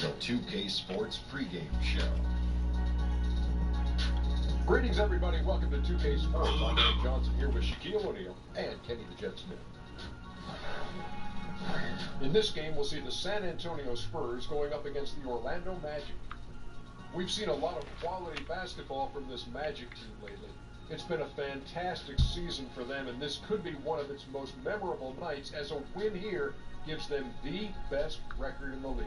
the 2K Sports pregame show. Greetings, everybody. Welcome to 2K Sports. I'm Dave Johnson here with Shaquille O'Neal and Kenny the Jet Smith. In this game, we'll see the San Antonio Spurs going up against the Orlando Magic. We've seen a lot of quality basketball from this Magic team lately. It's been a fantastic season for them, and this could be one of its most memorable nights, as a win here gives them the best record in the league.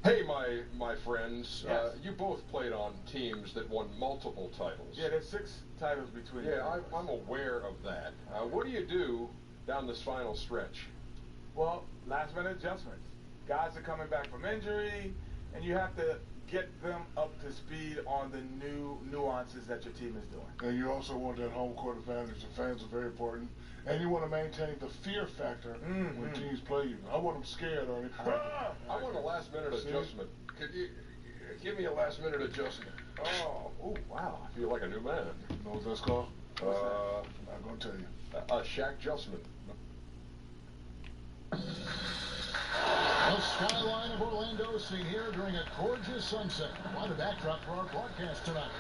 Hey, my friends, yes. You both played on teams that won multiple titles. Yeah, there's 6 titles between them. Yeah, I'm aware of that. What do you do down this final stretch? Well, last-minute adjustments. Guys are coming back from injury, and you have to get them up to speed on the new nuances that your team is doing. And you also want that home court advantage. The fans are very important. And you want to maintain the fear factor when teams play you. I want them scared or I want a last-minute adjustment. Could you give me a last-minute adjustment? Oh, wow. I feel like a new man. You know what that's called? I'm going to tell you. A Shaq adjustment. The skyline of Orlando seen here during a gorgeous sunset. Quite a backdrop for our broadcast tonight.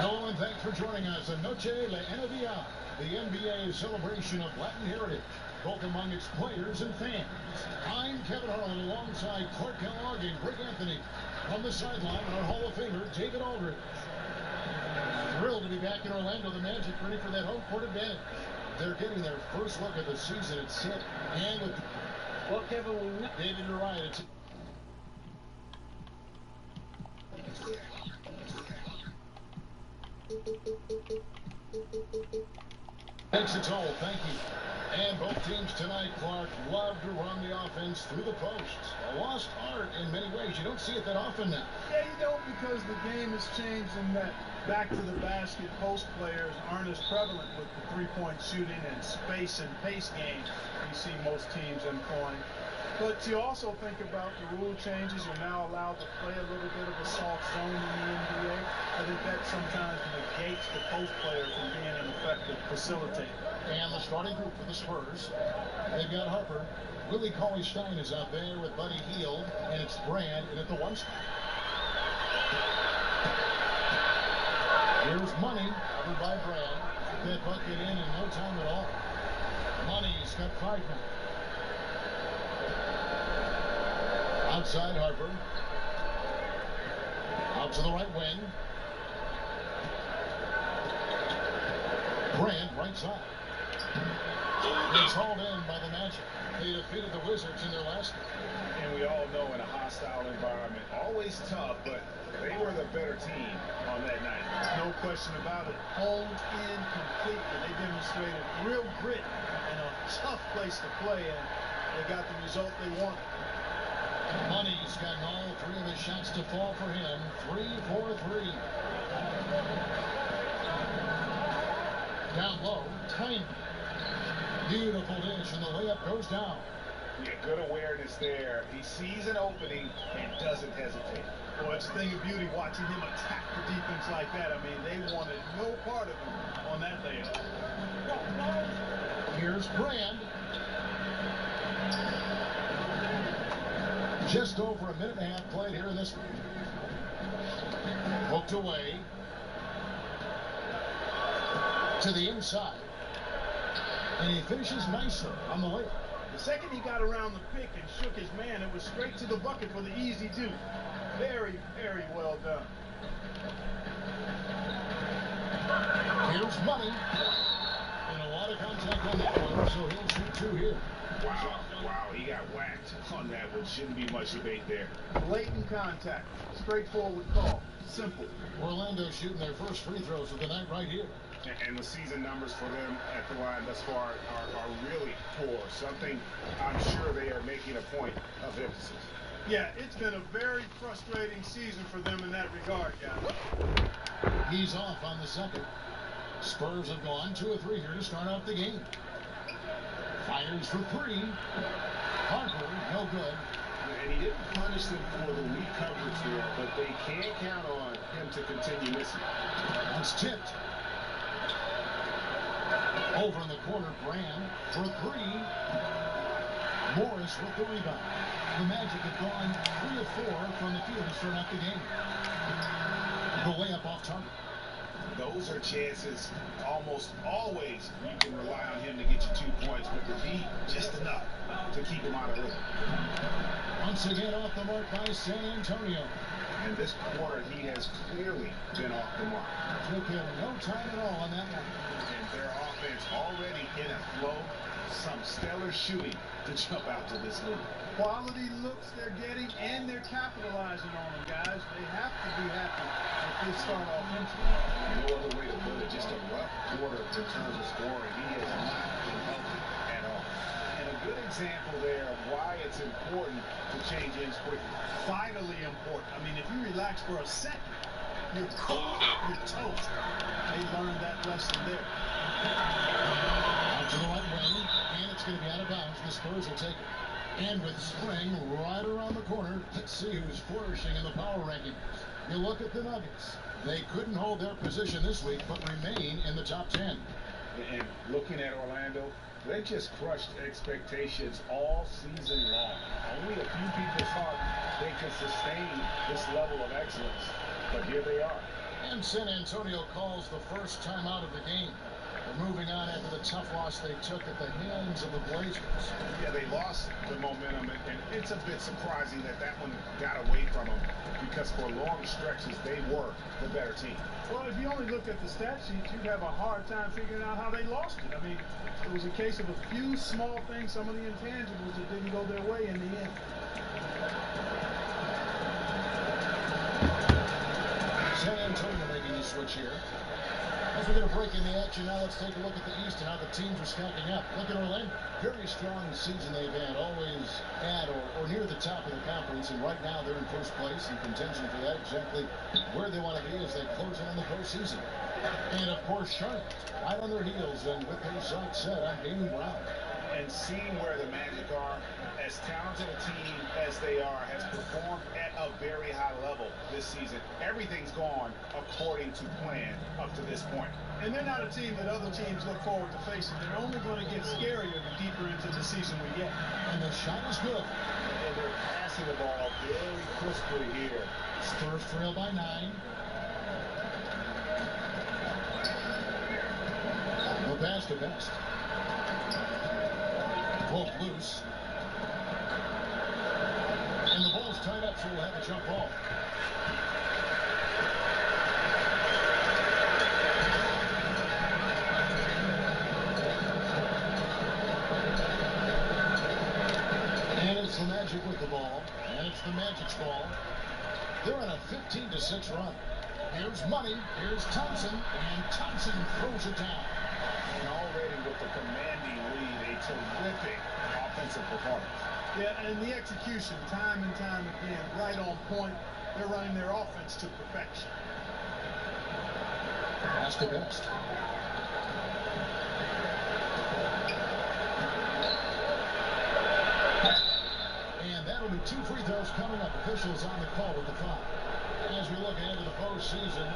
Hello and thanks for joining us on Noche La NBA, the NBA celebration of Latin heritage, both among its players and fans. I'm Kevin Harlan alongside Clark Kellogg and Greg Anthony. On the sideline, our Hall of Famer, David Aldridge. Thrilled to be back in Orlando, the Magic ready for that home court advantage. They're getting their first look at the season at set. And with... Well, Kevin, David, you're right. It's... Takes its toll, thank you. And both teams tonight, Clark, love to run the offense through the posts. A lost art in many ways. You don't see it that often now. Yeah, you don't, because the game has changed in that back to the basket post players aren't as prevalent with the three-point shooting and space and pace game you see most teams employing. But you also think about the rule changes. You're now allowed to play a little bit of a soft zone in the NBA. I think that sometimes negates the post player from being an effective facilitator. And the starting group for the Spurs, they've got Harper. Willie Cauley-Stein is out there with Buddy Hield, and it's Brand in at the 1 spot. Here's Money, covered by Brand. That bucket in no time at all. Money's got 5 minutes. Outside Harper. Out to the right wing. Brand, right side. It's hauled in by the Magic. They defeated the Wizards in their last game. And we all know in a hostile environment, always tough, but they were the better team on that night. No question about it. Honed in completely. They demonstrated real grit in a tough place to play, and they got the result they wanted. Money's gotten all 3 of his shots to fall for him. 3 for 3. Down low, Tiny. Beautiful dish, and the layup goes down. Yeah, good awareness there. He sees an opening and doesn't hesitate. Well, it's a thing of beauty watching him attack the defense like that. I mean, they wanted no part of him on that layup. Here's Brand. Just over a minute and a half played here in this one. Hooked away. To the inside. And he finishes nicely on the layup. The second he got around the pick and shook his man, it was straight to the bucket for the easy do. Very, very well done. Here's Money. And a lot of contact on that one, so he'll shoot 2 here. Wow, he got whacked on that one. Shouldn't be much debate there. Blatant contact. Straightforward call. Simple. Orlando shooting their first free throws of the night right here. And the season numbers for them at the line thus far are really poor. Something I'm sure they are making a point of emphasis. Yeah, it's been a very frustrating season for them in that regard, guys. He's off on the second. Spurs have gone 2 of 3 here to start out the game. Fires for 3. Harper, no good. And he didn't punish them for the weak coverage there, but they can't count on him to continue missing. That's tipped. Over in the corner, Brand for 3. Morris with the rebound. The Magic have gone 3 of 4 from the field to start out the game. The layup off target. Those are chances almost always you can rely on him to get you 2 points, but the D just enough to keep him out of rhythm. Once again off the mark by San Antonio. And this quarter, he has clearly been off the mark. Took him no time at all on that one. And their offense already in a flow. Some stellar shooting to jump out to this lead. Quality looks they're getting, and they're capitalizing on them, guys. They have to be happy with this start offensively. No other way to put it. Just a rough quarter in terms of scoring. He has not been healthy at all. And a good example there of why it's important to change ends quickly. Vitally important. I mean, if you relax for a second, you're cooked, you're toast. They learned that lesson there. Out to the right wing, and it's going to be out of bounds. The Spurs will take it. And with Spring right around the corner, let's see who's flourishing in the power rankings. You look at the Nuggets. They couldn't hold their position this week, but remain in the top 10. And looking at Orlando, they just crushed expectations all season long. Only a few people thought they could sustain this level of excellence, but here they are. And San Antonio calls the first time out of the game. They're moving on after the tough loss they took at the hands of the Blazers. Yeah, they lost the momentum, and it's a bit surprising that that one got away from them, because for long stretches, they were the better team. Well, if you only look at the stat sheet, you'd have a hard time figuring out how they lost it. I mean, it was a case of a few small things, some of the intangibles that didn't go their way in the end. San Antonio making the switch here. As we're going to break in the action now, let's take a look at the East and how the teams are stacking up. Look at Orlando. Very strong season they've had, always at or near the top of the conference, and right now they're in first place in contention for that, exactly where they want to be as they close in on the postseason. And of course, Charlotte, right on their heels, and with their sights set on gaining ground. And seeing where the Magic are, as talented a team as they are, has performed at a very high level this season. Everything's gone according to plan up to this point. And they're not a team that other teams look forward to facing. They're only going to get scarier the deeper into the season we get. And the shot is good. And they're passing the ball very crisply here. Spurs trail by 9. The pass to Best. Pulled loose. And the ball's tied up, so we'll have a jump ball. And it's the Magic with the ball. And it's the Magic's ball. They're on a 15-6 run. Here's Money. Here's Thompson. And Thompson throws it down. And already with the commanding lead, a terrific offensive performance. Yeah, and the execution, time and time again, right on point. They're running their offense to perfection. That's the Best. And that'll be 2 free throws coming up. Officials on the call with the foul. As we look ahead to the postseason,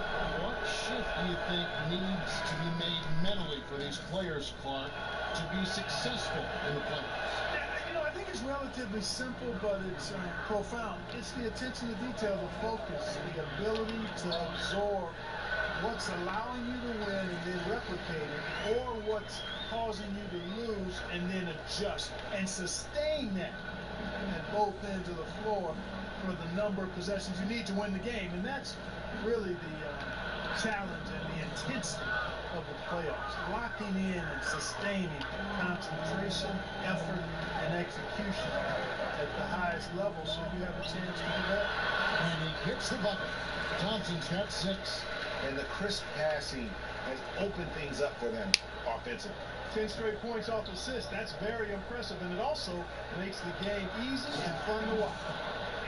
what shift do you think needs to be made mentally for these players, Clark, to be successful in the playoffs? You know, I think it's relatively simple, but it's profound. It's the attention to detail, the focus, the ability to absorb what's allowing you to win and then replicate it, or what's causing you to lose and then adjust and sustain that at both ends of the floor for the number of possessions you need to win the game. And that's really the challenge and the intensity of the playoffs. Locking in and sustaining concentration, effort, and execution at the highest level, so you have a chance to do that. And he hits the bucket. Thompson's got 6. And the crisp passing has opened things up for them offensively. 10 straight points off assists. That's very impressive, and it also makes the game easy and fun to watch.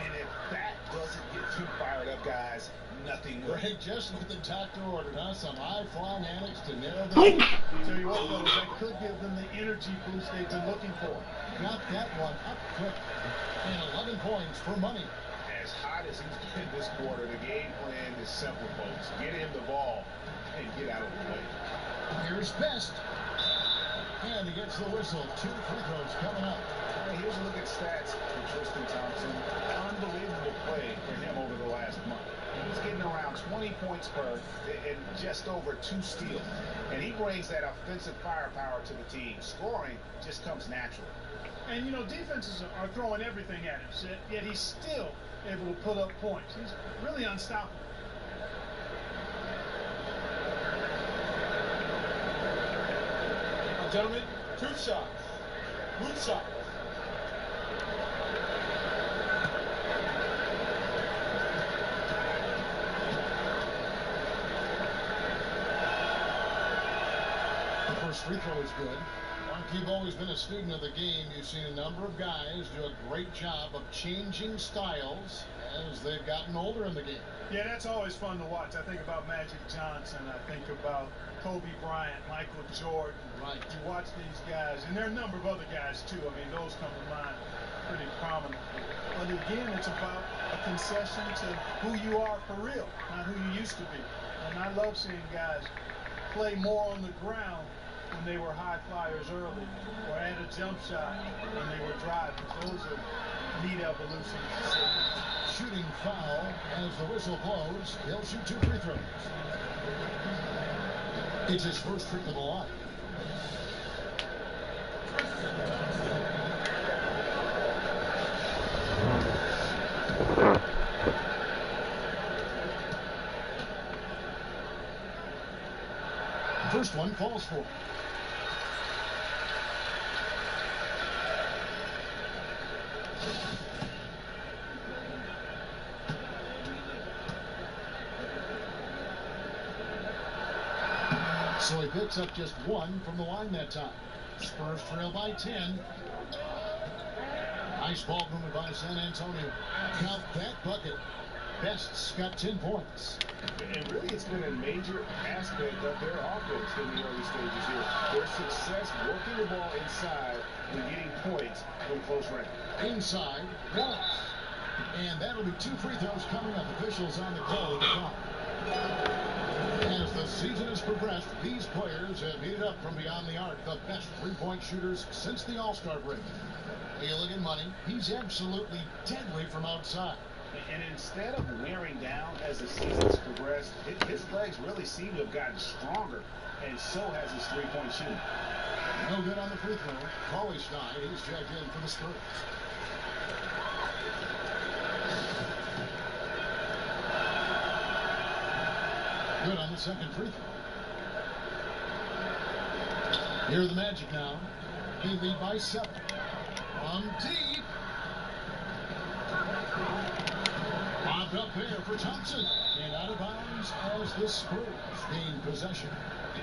And if that doesn't get you fired up, guys, nothing will. Greg, just what the doctor ordered, huh? Some high-flying antics to narrow the Tell you what, fellas, that could give them the energy boost they've been looking for. Got that one up quick. And 11 points for Money. As hot as he's been this quarter, the game plan is simple, folks. Get him the ball and get out of the way. Here's Best. And he gets the whistle. 2 free throws coming up. All right, here's a look at stats for Tristan Thompson. Unbelievable play for him over the last month. He's getting around 20 points per and just over 2 steals. And he brings that offensive firepower to the team. Scoring just comes natural. And, you know, defenses are throwing everything at him, yet he's still able to put up points. He's really unstoppable. Now, gentlemen, 2 shots. Good shot. The first free throw is good. Mark, you've always been a student of the game. You've seen a number of guys do a great job of changing styles as they've gotten older in the game. Yeah, that's always fun to watch. I think about Magic Johnson. I think about Kobe Bryant, Michael Jordan. Right. You watch these guys, and there are a number of other guys, too. I mean, those come to mind pretty prominently. But again, it's about a concession to who you are for real, not who you used to be. And I love seeing guys play more on the ground when they were high flyers early, or had a jump shot when they were driving. Those are neat evolutions. Shooting foul as the whistle blows. He'll shoot 2 free throws. It's his first trip to the line. First one falls for. So he picks up just 1 from the line that time. Spurs trail by 10. Nice ball movement by San Antonio. Count that bucket. Best's got 10 points. And really, it's been a major aspect of their offense in the early stages here. Their success working the ball inside and getting points from close range. Inside, Wallace. And that'll be 2 free throws coming up. Officials on the call at the top. As the season has progressed, these players have heated up from beyond the arc, the best three-point shooters since the All-Star break. You look at Money, he's absolutely deadly from outside. And instead of wearing down as the season's progressed, his legs really seem to have gotten stronger, and so has his three-point shooting. No good on the free throw. Cauley-Stein, he's checked in for the Spurs. Good on the second free throw. Here are the Magic now. They lead by 7. From deep. Bobbed up there for Thompson. And out of bounds as the Spurs gain possession.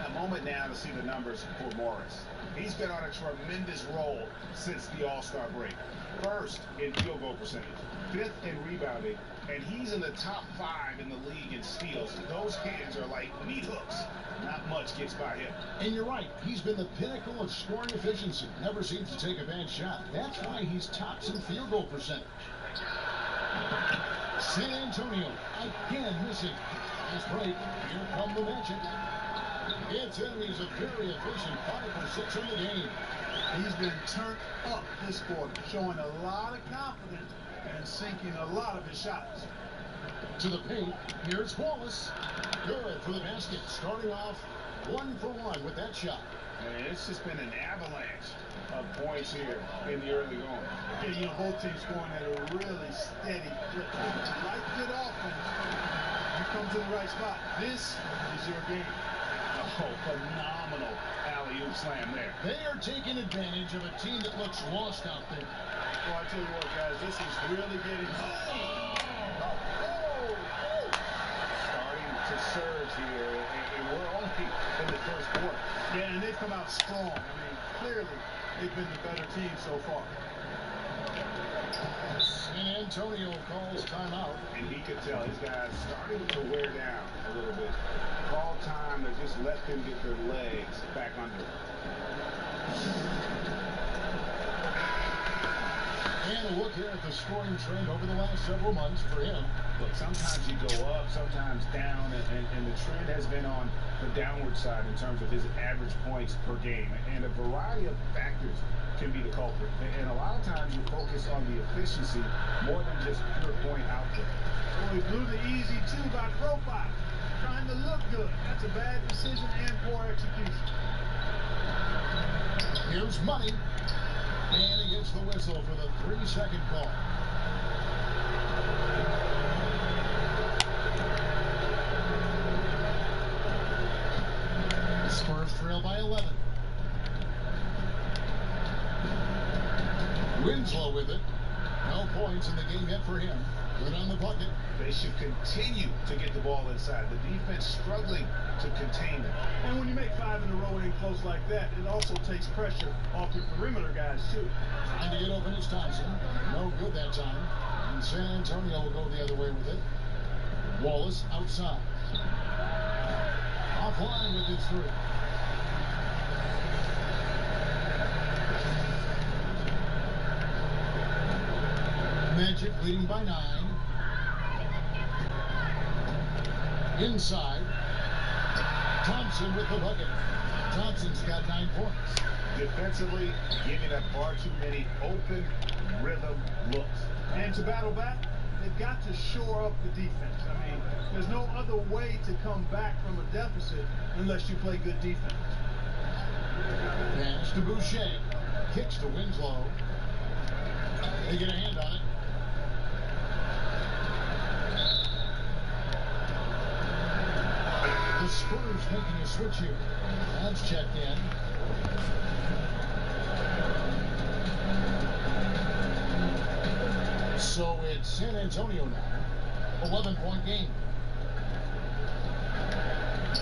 A moment now to see the numbers for Morris. He's been on a tremendous roll since the All-Star break. First in field goal percentage, 5th in rebounding, and he's in the top 5 in the league in steals. Those hands are like meat hooks. Not much gets by him. And you're right, he's been the pinnacle of scoring efficiency. Never seems to take a bad shot. That's why he's tops in field goal percentage. San Antonio again missing. Nice break. Here come the Magic. It's in. He's a very efficient 5 for 6 in the game. He's been turned up this quarter, showing a lot of confidence and sinking a lot of his shots. To the paint, here's Wallace. Good for the basket, starting off 1 for 1 with that shot. And it's just been an avalanche of points here in the early going. Yeah, you know, both teams going at a really steady clip. Like good offense, you come to the right spot. This is your game. Oh, phenomenal alley-oop slam there. They are taking advantage of a team that looks lost out there. Well, I tell you what, guys, this is really getting... Starting to surge here, and we're only in the first quarter. Yeah, and they've come out strong. I mean, clearly, they've been the better team so far. San Antonio calls timeout. And he could tell his guys starting to wear down a little bit. Call time to just let them get their legs back under. And a look here at the scoring trend over the last several months for him. Look, sometimes you go up, sometimes down, and the trend has been on the downward side in terms of his average points per game. And a variety of factors can be the culprit. And a lot of times you focus on the efficiency more than just pure point output. Well, he blew the easy two by profile, trying to look good. That's a bad decision and poor execution. Here's Money. And he gets the whistle for the 3-second call. The Spurs trail by 11. Winslow with it. No points in the game yet for him. Good on the bucket. They should continue to get the ball inside. The defense struggling to contain them. And when you make 5 in a row in close like that, it also takes pressure off your perimeter guys, too. Trying to get open is Thompson. No good that time. And San Antonio will go the other way with it. Wallace outside. Offline with his 3. Magic leading by 9. Inside. Thompson with the bucket. Thompson's got 9 points. Defensively, giving up far too many open rhythm looks. And to battle back, they've got to shore up the defense. I mean, there's no other way to come back from a deficit unless you play good defense. Pass to Boucher. Kicks to Winslow. They get a hand on it. The Spurs making a switch here. That's checked in. So it's San Antonio now. 11-point game.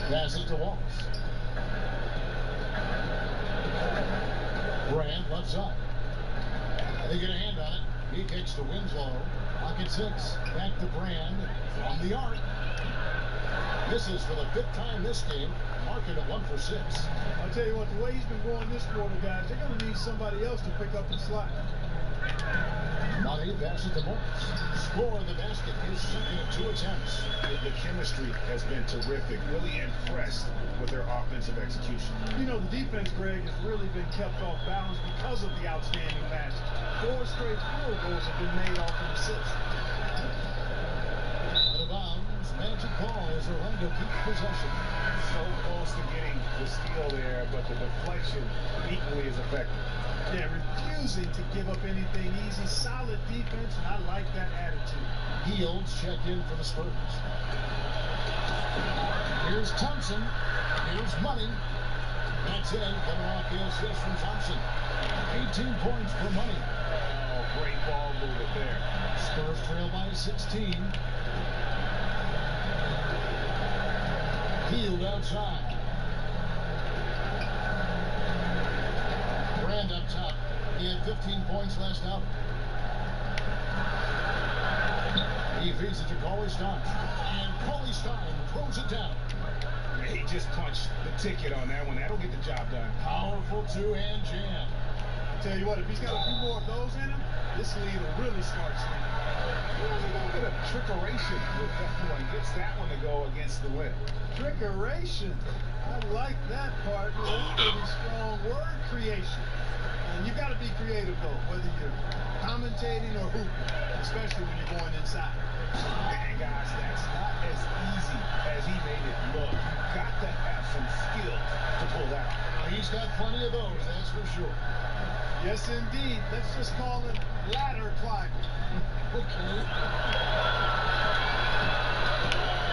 Pass it to Wallace. Brand left side. They get a hand on it. He kicks to Winslow. Pocket 6. Back to Brand. From the arc. Misses for the 5th time this game. Marking at 1 for 6. I'll tell you what, the way he's been going this quarter, guys, they're going to need somebody else to pick up the slack. Money passes to Morris. Score the basket. He's shooting at 2 attempts. The chemistry has been terrific. Really impressed with their offensive execution. You know, the defense, Greg, has really been kept off balance because of the outstanding passes. 4 straight field goals have been made off an assist. Out of bounds. Magic ball as Orlando keeps possession. So close to getting the steal there, but the deflection equally as effective. Yeah, refusing to give up anything easy. Solid defense, and I like that attitude. Fields checked in for the Spurs. Here's Thompson. Here's Money. That's in. Coming off the assist from Thompson. 18 points for Money. Oh, great ball movement there. Spurs trail by 16. Field outside. Brand up top. He had 15 points last out. He feeds it to Cauley Stein. And Cauley Stein throws it down. He just punched the ticket on that one. That'll get the job done. Powerful 2-hand jam. I tell you what, if he's got a few more of those in him, this lead will really start swinging. He has a little bit of trickeration with that one. Gets that one to go against the wind. Trickeration. I like that part. That's pretty strong word creation. And you got to be creative, though, whether you're commentating or hooping, especially when you're going inside. And guys, that's not as easy as he made it look. You've got to have some skills to pull that off. He's got plenty of those, that's for sure. Yes, indeed. Let's just call it ladder climbing. Okay.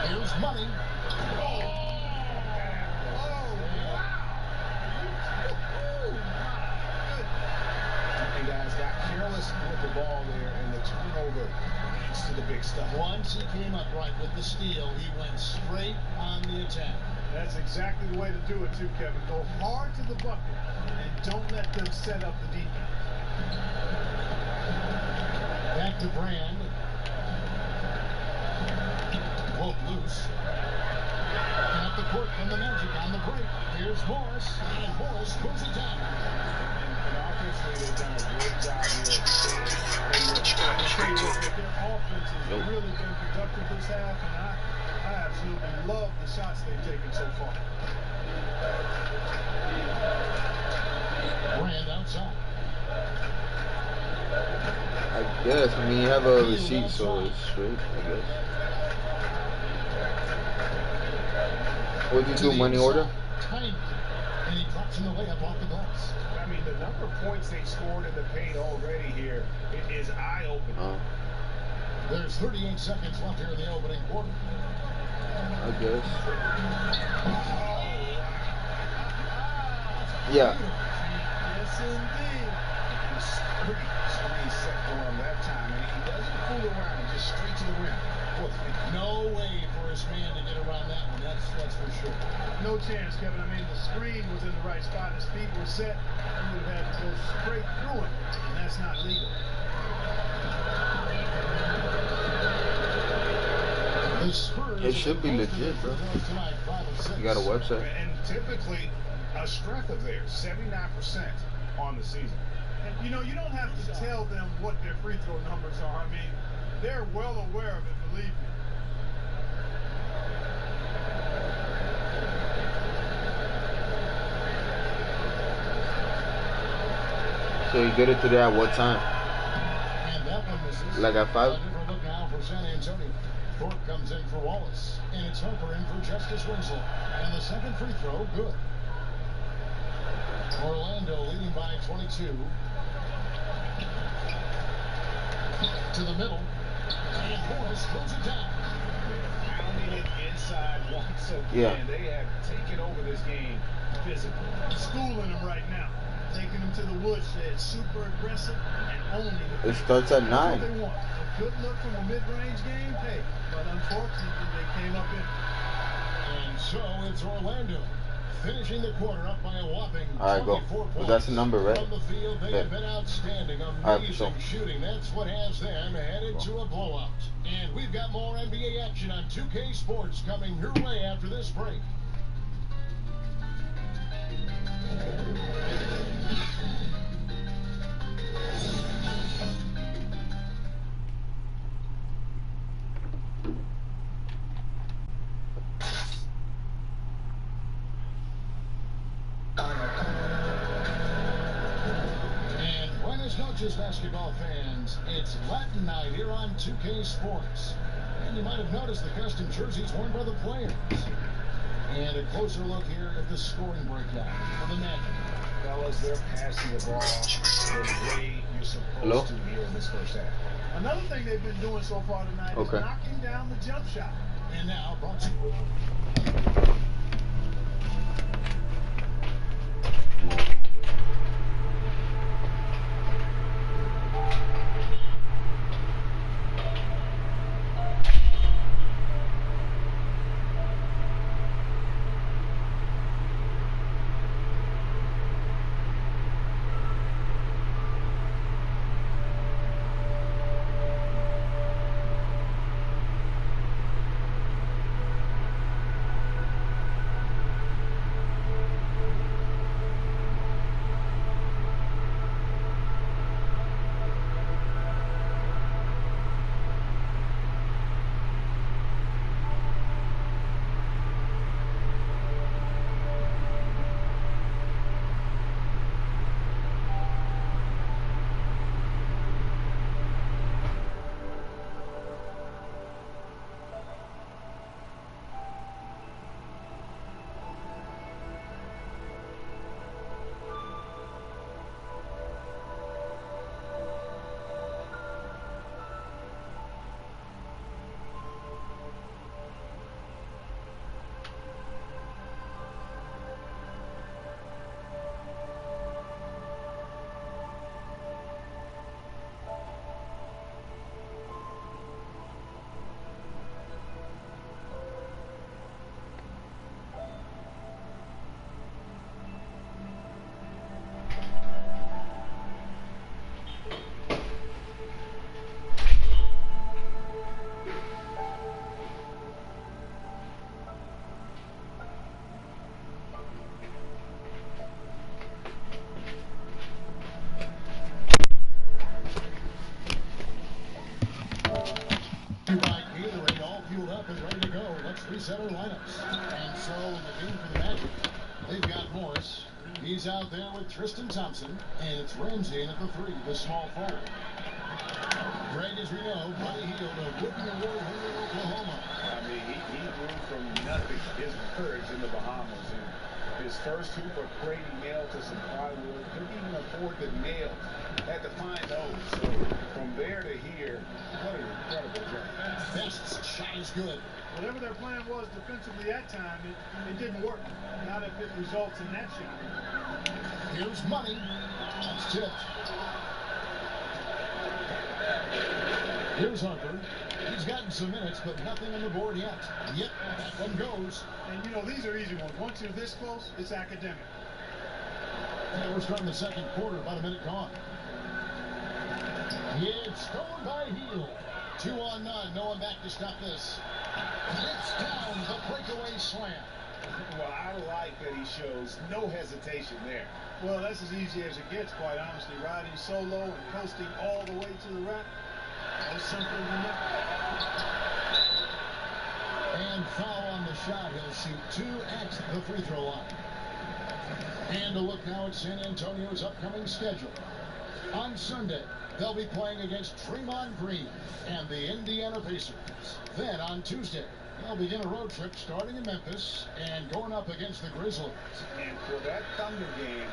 Here's Money. Oh, wow. And guys got careless with the ball there, and the turnover leads to the big stuff. Once he came up right with the steal, he went straight on the attack. That's exactly the way to do it, too, Kevin. Go hard to the bucket and don't let them set up the defense. Back to Brand. Both loose. At the court from the Magic on the break. Here's Morris. And Morris pulls it down. And offensively, they've done a great job here. really been productive this half, and I absolutely love the shots they've taken so far. Brand outside. I guess. I mean, you have a receipt, so it's straight, I guess. What did you do, money order? Tiny. And he drops in the layup off the glass. I mean, the number of points they scored in the paint already here is eye-opening. There's 38 seconds left here in the opening quarter. I guess. Yeah. Yes, indeed. Pretty screen set for him that time, and he doesn't fool around, just straight to the rim. No way for his man to get around that one, that's for sure. No chance, Kevin. I mean, the screen was in the right spot. His feet were set. He would have had to go straight through it, and that's not legal. It should be legit, bro. You got a website. And typically, a strength of theirs, 79% on the season. And, you know, you don't have to tell them what their free throw numbers are. I mean, they're well aware of it, believe me. So you get it today at what time? And that one misses. Like at 5? A different look now for San Antonio. Thorpe comes in for Wallace, and it's Harper in for Justice Winslow. And the second free throw, good. Orlando leading by 22. To the middle. And Morris throws it down. Pounding it inside once again. Yeah. They have taken over this game physically. Schooling them right now. Taking them to the woodshed, super aggressive and owning it. It starts at 9. That's what they want. A good look from a mid-range game, hey, but unfortunately they came up in. And so it's Orlando finishing the quarter up by a whopping 24 points. That's the number, right? From the field, they have been outstanding, amazing shooting. That's what has them headed to a blowout. And we've got more NBA action on 2K Sports coming your way after this break. Basketball fans, it's Latin night here on 2K Sports. And you might have noticed the custom jerseys worn by the players. And a closer look here at the scoring breakdown for the Magic. Fellas, they're passing the ball the way you're supposed to here in this first half. Another thing they've been doing so far tonight is knocking down the jump shot. And now, brought to you. up and ready to go. Let's reset our lineups. And so in the game for the Magic, they've got Morris. He's out there with Tristan Thompson, and it's Ramsey in at the 3, the small forward. Greg, as we know, Buddy Hield, a Wooden Award winner in Oklahoma. I mean, he grew from nothing. His courage in the Bahamas. And his first hoop of Brady nailed to some plywood. Couldn't even afford the nail. Had to find those. So from there to here, what an incredible jump. Best's shot is good. Whatever their plan was defensively at time, it didn't work. Not if it results in that shot. Here's Money. That's tipped. Here's Hunter. He's gotten some minutes, but nothing on the board yet. Yep, that one goes. And, you know, these are easy ones. Once you're this close, it's academic. And we're starting the second quarter, about a minute gone. It's stolen by Hield. 2 on none. No one back to stop this. It's down the breakaway slam. Well, I like that he shows no hesitation there. Well, that's as easy as it gets, quite honestly. Riding solo and coasting all the way to the rack. No simpler than that. And foul on the shot. He'll shoot 2 at the free throw line. And a look now at San Antonio's upcoming schedule. On Sunday, they'll be playing against Draymond Green and the Indiana Pacers. Then on Tuesday, they'll begin a road trip starting in Memphis and going up against the Grizzlies. And for that Thunder game,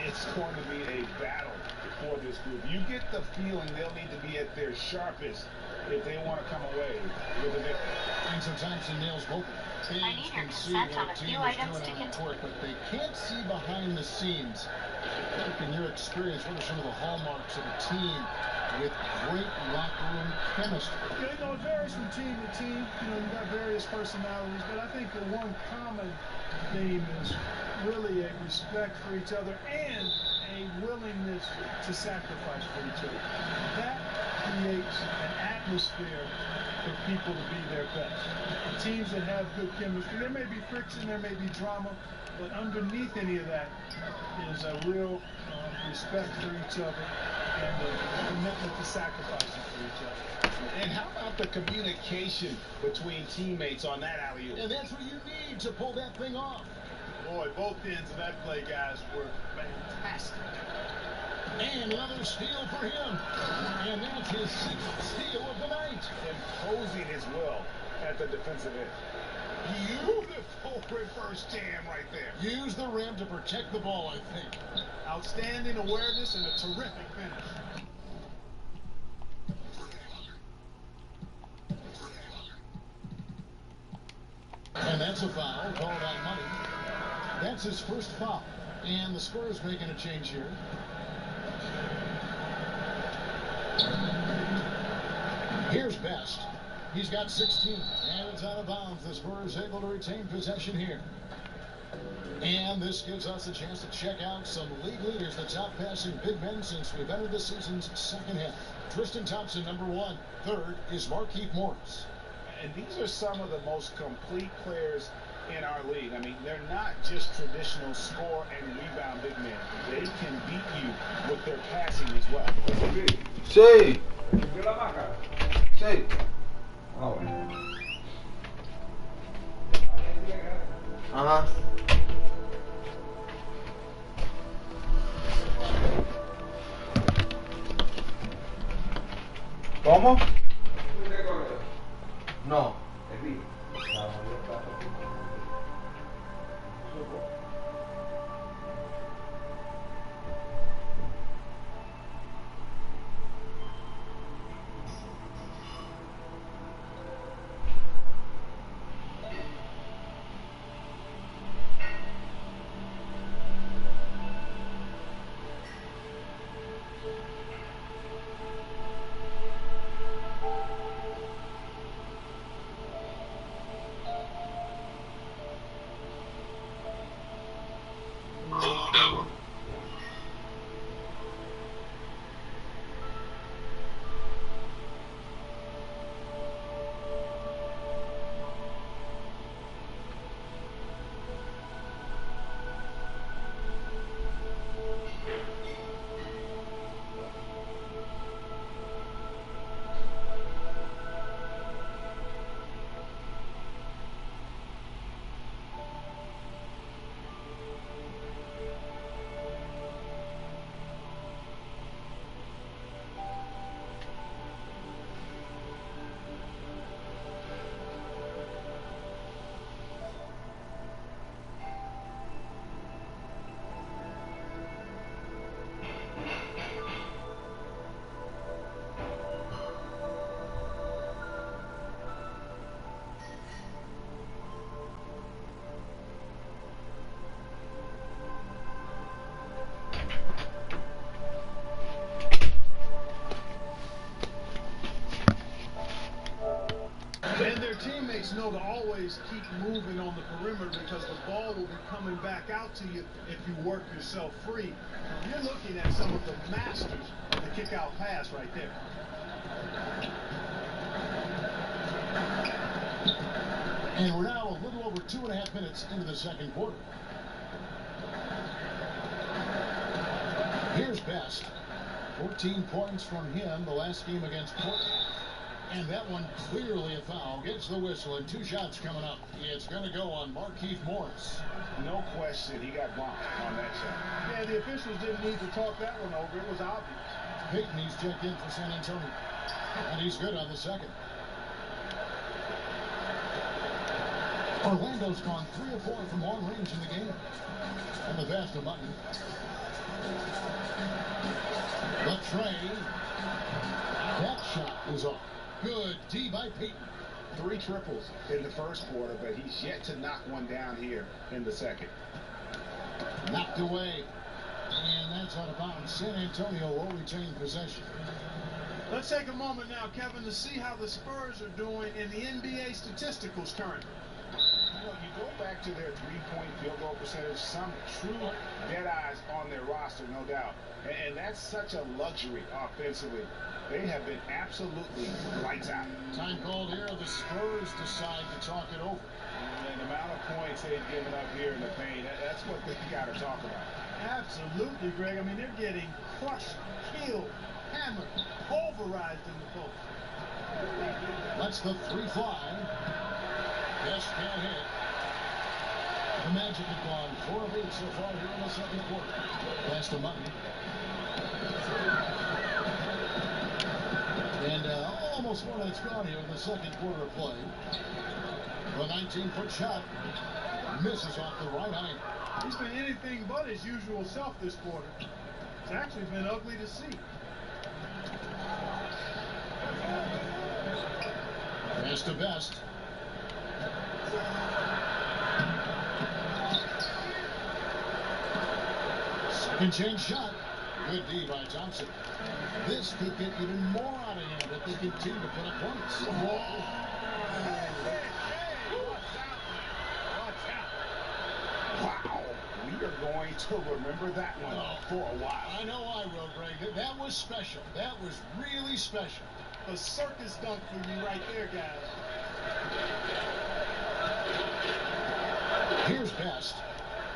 it's going to be a battle for this group. You get the feeling they'll need to be at their sharpest if they want to come away with a victory. And so Thompson nails both. Bigs can see what a team is doing on the court, but they can't see behind the scenes. In your experience, what are some of the hallmarks of a team with great locker room chemistry? Yeah, you know, it varies from team to team. You know, you've got various personalities, but I think the one common theme is really a respect for each other and a willingness to sacrifice for each other. That creates an atmosphere for people to be their best. Teams that have good chemistry, there may be friction, there may be drama, but underneath any of that is a real respect for each other and a commitment to sacrificing for each other. And how about the communication between teammates on that alley-oop? And that's what you need to pull that thing off. Boy, both ends of that play, guys, were fantastic. And another steal for him. And that's his 6th steal of the night. Imposing as well at the defensive end. Beautiful reverse jam right there. Use the rim to protect the ball, I think. Outstanding awareness and a terrific finish. And that's a foul called on Money. That's his first foul. And the Spurs making a change here. Here's Best. He's got 16. And it's out of bounds. The Spurs able to retain possession here. And this gives us a chance to check out some league leaders, the top passing big men since we've entered the season's second half. Tristan Thompson, number 1. Third is Markieff Morris. And these are some of the most complete players in our league. I mean, they're not just traditional score and rebound big men. They can beat you with their passing as well. Sí. Sí. Ajá. ¿Cómo? No. just know to always keep moving on the perimeter because the ball will be coming back out to you if you work yourself free. You're looking at some of the masters of the kick-out pass right there. And we're now a little over 2.5 minutes into the second quarter. Here's Best. 14 points from him the last game against Portland. And that one clearly a foul. Gets the whistle and 2 shots coming up. It's going to go on Markieff Morris. No question, he got bumped on that shot. Yeah, the officials didn't need to talk that one over. It was obvious. Payton, he's checked in for San Antonio. And he's good on the second. Orlando's gone 3 of 4 from long range in the game. And the pass to Mutton. The tray. That shot is off. Good D by Payton. 3 triples in the first quarter, but he's yet to knock one down here in the second. Knocked away. And that's out of bounds. San Antonio will retain possession. Let's take a moment now, Kevin, to see how the Spurs are doing in the NBA statisticals currently. You know, you go back to their 3-point field goal percentage, some true dead eyes on their roster, no doubt. And that's such a luxury offensively. They have been absolutely lights out. Time called here. The Spurs decide to talk it over. And the amount of points they've given up here in the paint, that's what they got to talk about. Absolutely, Greg. I mean, they're getting crushed, killed, hammered, pulverized in the post. Let's the 3 fly. Best can't hit. The Magic have gone 4 of 8 so far here in the second quarter. Pass to Mutton. And almost 4 minutes gone here in the second quarter of play. The 19-foot shot misses off the right eye. He's been anything but his usual self this quarter. It's actually been ugly to see. Pass to Best. Second chance shot. Good D by Thompson. This could get even more out of hand if they continue to put up points. Wow. We are going to remember that one for a while. I know I will, Greg. That was special. That was really special. A circus dunk for you right there, guys. Here's Best.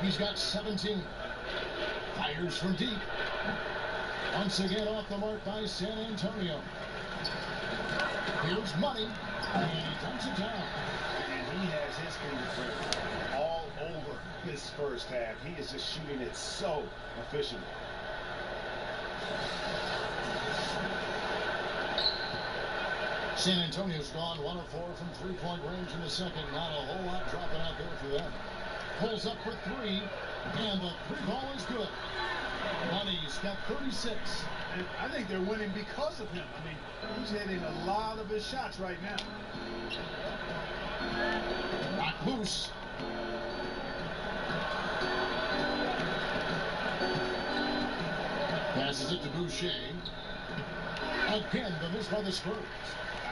He's got 17. Fires from deep. Once again off the mark by San Antonio. Here's Money. And he dumps it down. And he has his fingerprint all over this first half. He is just shooting it so efficiently. San Antonio's gone 1 of 4 from 3-point range in the second. Not a whole lot dropping out there for them. Pulls up for 3, and the 3-ball is good. Money's got 36. And I think they're winning because of him. I mean, he's hitting a lot of his shots right now. Knocked loose. Passes it to Boucher. Again, the miss by the Spurs.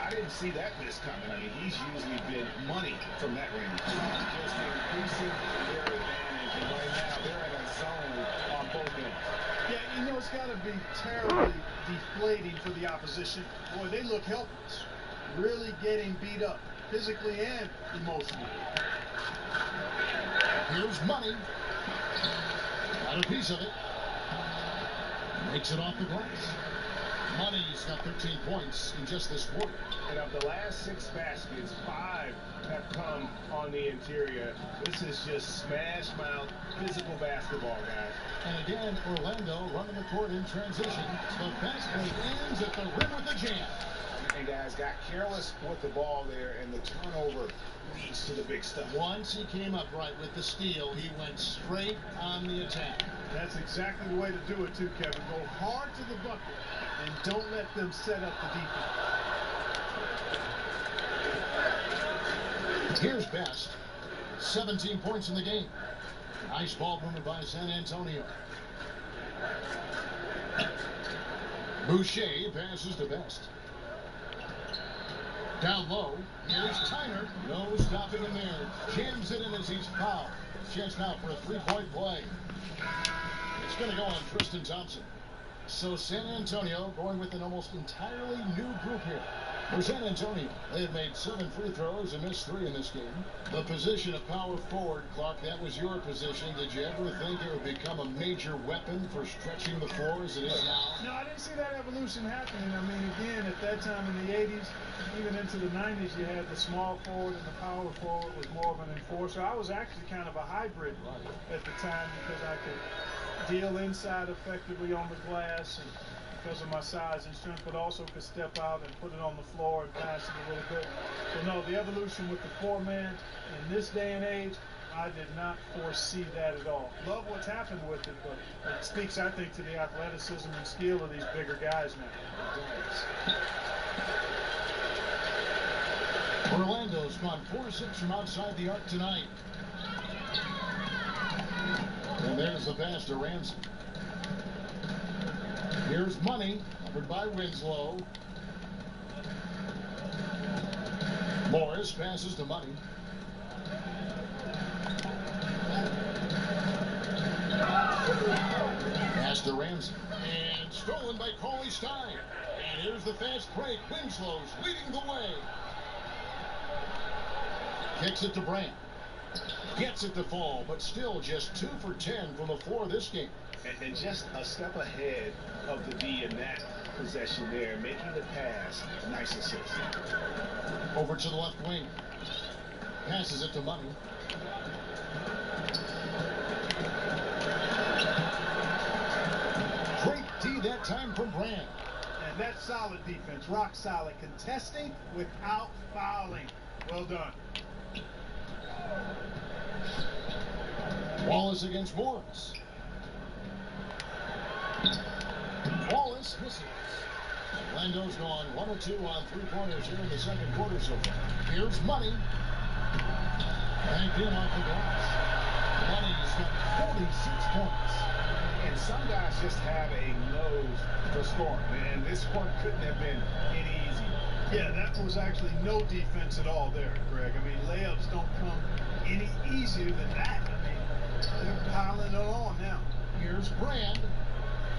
I didn't see that miss coming. I mean, he's usually been money from that range. Just increasing their advantage. And right now, they're in a zone on both ends. Yeah, you know, it's got to be terribly deflating for the opposition. Boy, they look helpless. Really getting beat up, physically and emotionally. Here's Money. Got a piece of it. Makes it off the glass. Money's got 13 points in just this quarter. And of the last 6 baskets, 5 have come on the interior. This is just smash mouth physical basketball, guys. And again, Orlando running the court in transition. The basket ends at the rim with the jam. And guys got careless with the ball there, and the turnover leads to the big stuff. Once he came up right with the steal, he went straight on the attack. That's exactly the way to do it too, Kevin. Go hard to the bucket and don't let them set up the defense. Here's Best. 17 points in the game. Nice ball movement by San Antonio. Boucher passes to Best. Down low, here's Tyner. No stopping him there. Jams it in as he's fouled. Chance now for a three-point play. It's going to go on Tristan Thompson. So San Antonio going with an almost entirely new group here. For San Antonio, they have made 7 free throws and missed 3 in this game. The position of power forward, Clark, that was your position. Did you ever think it would become a major weapon for stretching the floor as it is now? No, I didn't see that evolution happening. I mean, again, at that time in the 80s, even into the 90s, you had the small forward and the power forward was more of an enforcer. I was actually kind of a hybrid at the time because I could deal inside effectively on the glass and because of my size and strength, but also could step out and put it on the floor and pass it a little bit. So no, the evolution with the 4-man in this day and age, I did not foresee that at all. Love what's happened with it, but it speaks, I think, to the athleticism and skill of these bigger guys now. Orlando's gone 4-6 from outside the arc tonight. And there's the pass to Ramsey. Here's Money, covered by Winslow. Morris passes to Money. Pass to Ramsey. And stolen by Cauley Stein. And here's the fast break. Winslow's leading the way. Kicks it to Brandt. Gets it to fall, but still just 2 for 10 from the floor this game. And just a step ahead of the D in that possession there, making the pass. Nice assist. Over to the left wing. Passes it to Money. Great D that time from Brand. And that's solid defense, rock solid, contesting without fouling. Well done. Wallace against Morris. Wallace misses. Orlando's gone 1 of 2 on 3-pointers here in the second quarter so far. Here's Money. Banked in off the glass. Money's got 46 points. And some guys just have a nose for scoring. And this one couldn't have been any easier. Yeah, that was actually no defense at all there, Greg. I mean, layups don't come any easier than that. I mean, they're piling it on now. Here's Brand.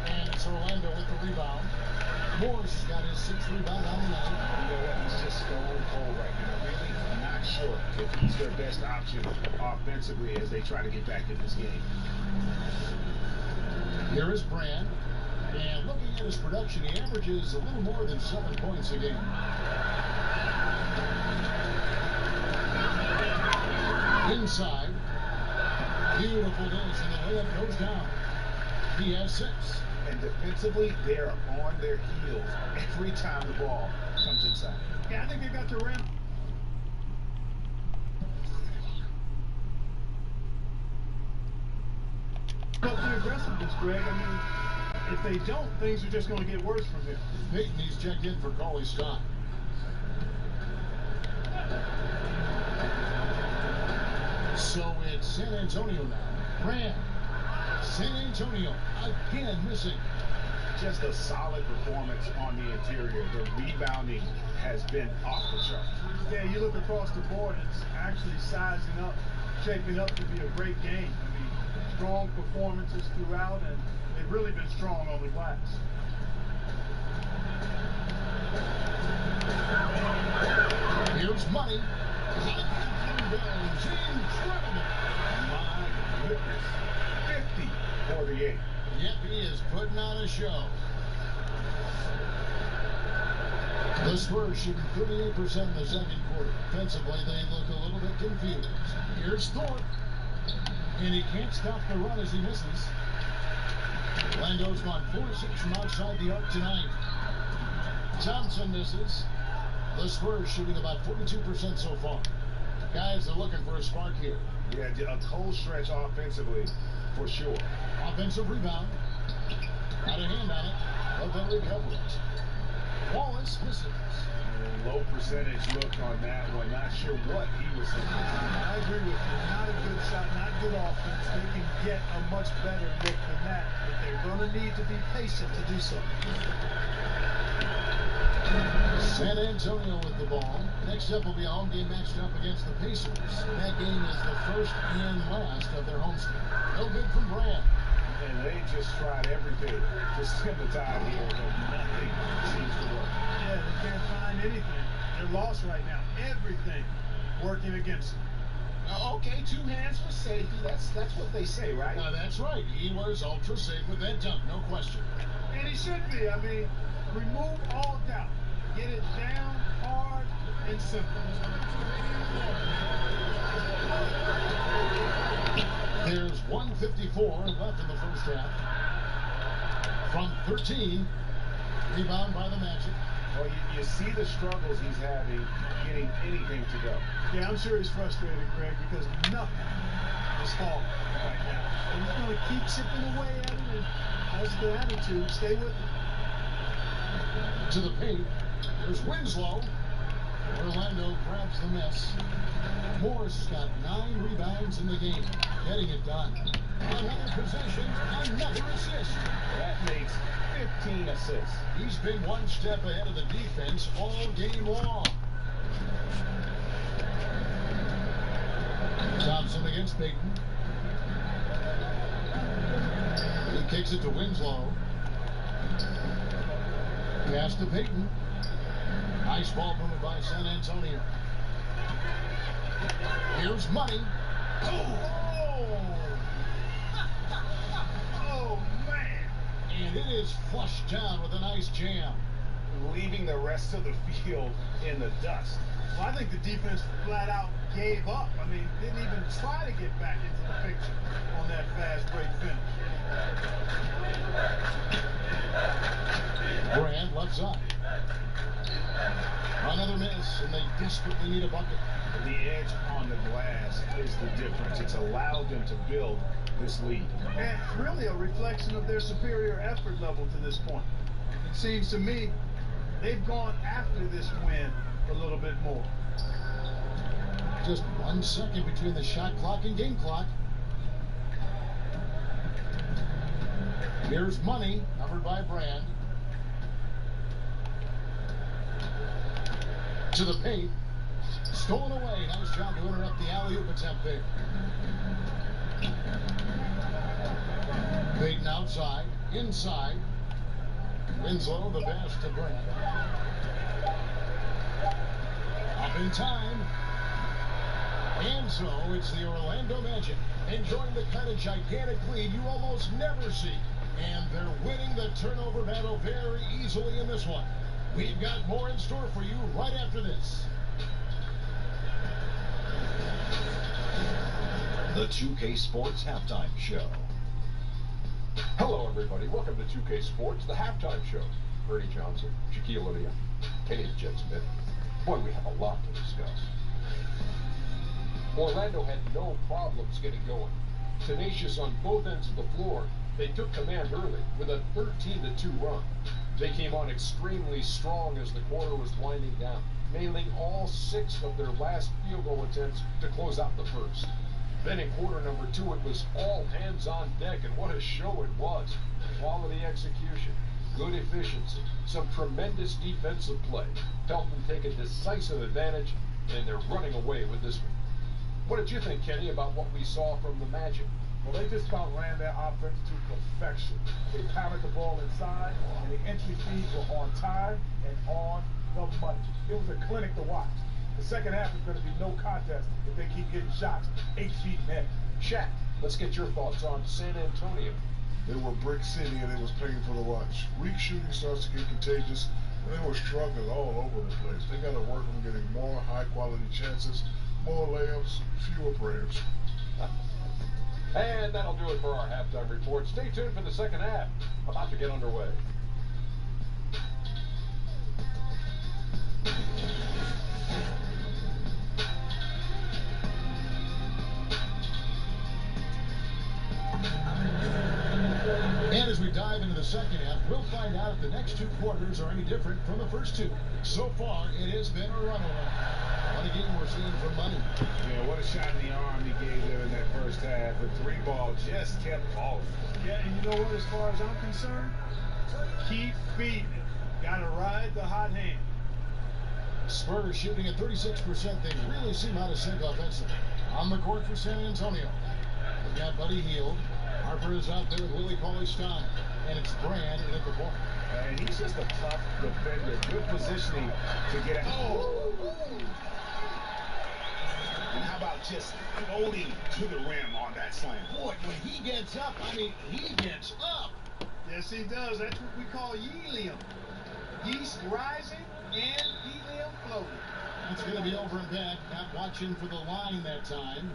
And it's Orlando with the rebound. Morris got his 6th rebound on the night. You know what? He's just stone cold right now. Really, I'm not sure if he's their best option offensively as they try to get back in this game. Here is Brand. And looking at his production, he averages a little more than 7 points a game. Inside. Beautiful dance, and the layup goes down. He has 6. And defensively, they're on their heels every time the ball comes inside. Yeah, I think they got the rim. But the aggressiveness, Greg, I mean, if they don't, things are just going to get worse from here. Peyton, he's checked in for Cauley Stein. So it's San Antonio now. Brand. San Antonio again missing. Just a solid performance on the interior. The rebounding has been off the chart. Yeah, you look across the board, it's actually sizing up, shaping up to be a great game. I mean, strong performances throughout, and they've really been strong on the glass. Here's Money. Incredible. My goodness. 50 for the 8. Yep, he is putting on a show. The Spurs shooting 38% in the second quarter. Defensively, they look a little bit confused. Here's Thorpe. And he can't stop the run as he misses. Orlando's gone 4-6 from outside the arc tonight. Thompson misses. The Spurs shooting about 42% so far. Guys are looking for a spark here. Yeah, a cold stretch offensively, for sure. Offensive rebound. Got a hand on it, but they'll recover it. Wallace misses. Low percentage look on that one. Not sure what he was thinking. I agree with you. Not a good shot, not good offense. They can get a much better look than that, but they're going to need to be patient to do so. San Antonio with the ball. Next up will be a home game matched up against the Pacers. That game is the first and last of their homestand. No good from Brand. And they just tried everything to stem the tide here, but nothing seems to work. Yeah, they can't find anything. They're lost right now. Everything working against them. Okay, 2 hands for safety. That's what they say, right? That's right. He was ultra safe with that dunk, no question. And he should be. I mean, remove all doubt. Get it down, hard, and simple. There's 1:54 left in the first half. From 13, rebound by the Magic. Well, you see the struggles he's having getting anything to go. Yeah, I'm sure he's frustrated, Greg, because nothing is falling right now. And he's going to keep chipping away at it, and that's the attitude. Stay with it. To the paint. There's Winslow. Orlando grabs the miss. Morris got 9 rebounds in the game, getting it done. Another possession, another assist. That makes 15 assists. He's been one step ahead of the defense all game long. Thompson against Payton. He kicks it to Winslow. Pass to Payton. Nice ball movement by San Antonio. Here's Money. Oh, man. And it is flushed down with a nice jam. Leaving the rest of the field in the dust. Well, I think the defense flat out gave up. I mean, didn't even try to get back into the picture on that fast break finish. Brand left side. Another miss, and they desperately need a bucket. The edge on the glass is the difference. It's allowed them to build this lead. And really a reflection of their superior effort level to this point. It seems to me they've gone after this win a little bit more. Just 1 second between the shot clock and game clock. Here's Money, covered by Brand. To the paint. Stolen away. Nice job to interrupt the alley-oop attempt there. Payton outside. Inside. Winslow the pass to Brand. Up in time. And so it's the Orlando Magic enjoying the kind of gigantic lead you almost never see. And they're winning the turnover battle very easily in this one. We've got more in store for you right after this. The 2K Sports Halftime Show. Hello, everybody. Welcome to 2K Sports, the halftime show. Bernie Johnson, Shaquille O'Neal, Kenny the Jet Smith. Boy, we have a lot to discuss. Orlando had no problems getting going. Tenacious on both ends of the floor, they took command early with a 13-2 run. They came on extremely strong as the quarter was winding down, nailing all 6 of their last field goal attempts to close out the first. Then in quarter number 2, it was all hands on deck, and what a show it was. Quality execution, good efficiency, some tremendous defensive play helped them take a decisive advantage, and they're running away with this one. What did you think, Kenny, about what we saw from the Magic? Well, they just about ran their offense to perfection. They pounded the ball inside, and the entry feeds were on time and on the money. It was a clinic to watch. The second half is going to be no contest if they keep getting shots 8 feet net. Shaq, let's get your thoughts on San Antonio. They were Brick City, and it was painful to watch. Weak shooting starts to get contagious, and they were struggling all over the place. They got to work on getting more high-quality chances, more layups, fewer prayers. And that'll do it for our halftime report. Stay tuned for the second half. About to get underway. And as we dive into the second half, we'll find out if the next 2 quarters are any different from the first 2. So far, it has been a runaway. What a game we're seeing for Money. Yeah, what a shot in the arm he gave them in that first half. The 3 ball just kept falling. Yeah, and you know what, as far as I'm concerned, keep feeding it. Gotta ride the hot hand. Spurs shooting at 36%. They really seem out of sync offensively. On the court for San Antonio. We've got Buddy Hield. Harper is out there with Willie Cauley-Stein. And it's Brand in at the point. And he's just a tough defender. Good positioning to get out. Oh! And how about just floating to the rim on that slam? Boy, when he gets up, I mean, he gets up. Yes, he does. That's what we call helium. Yeast rising and helium floating. It's going to be over and back. Not watching for the line that time.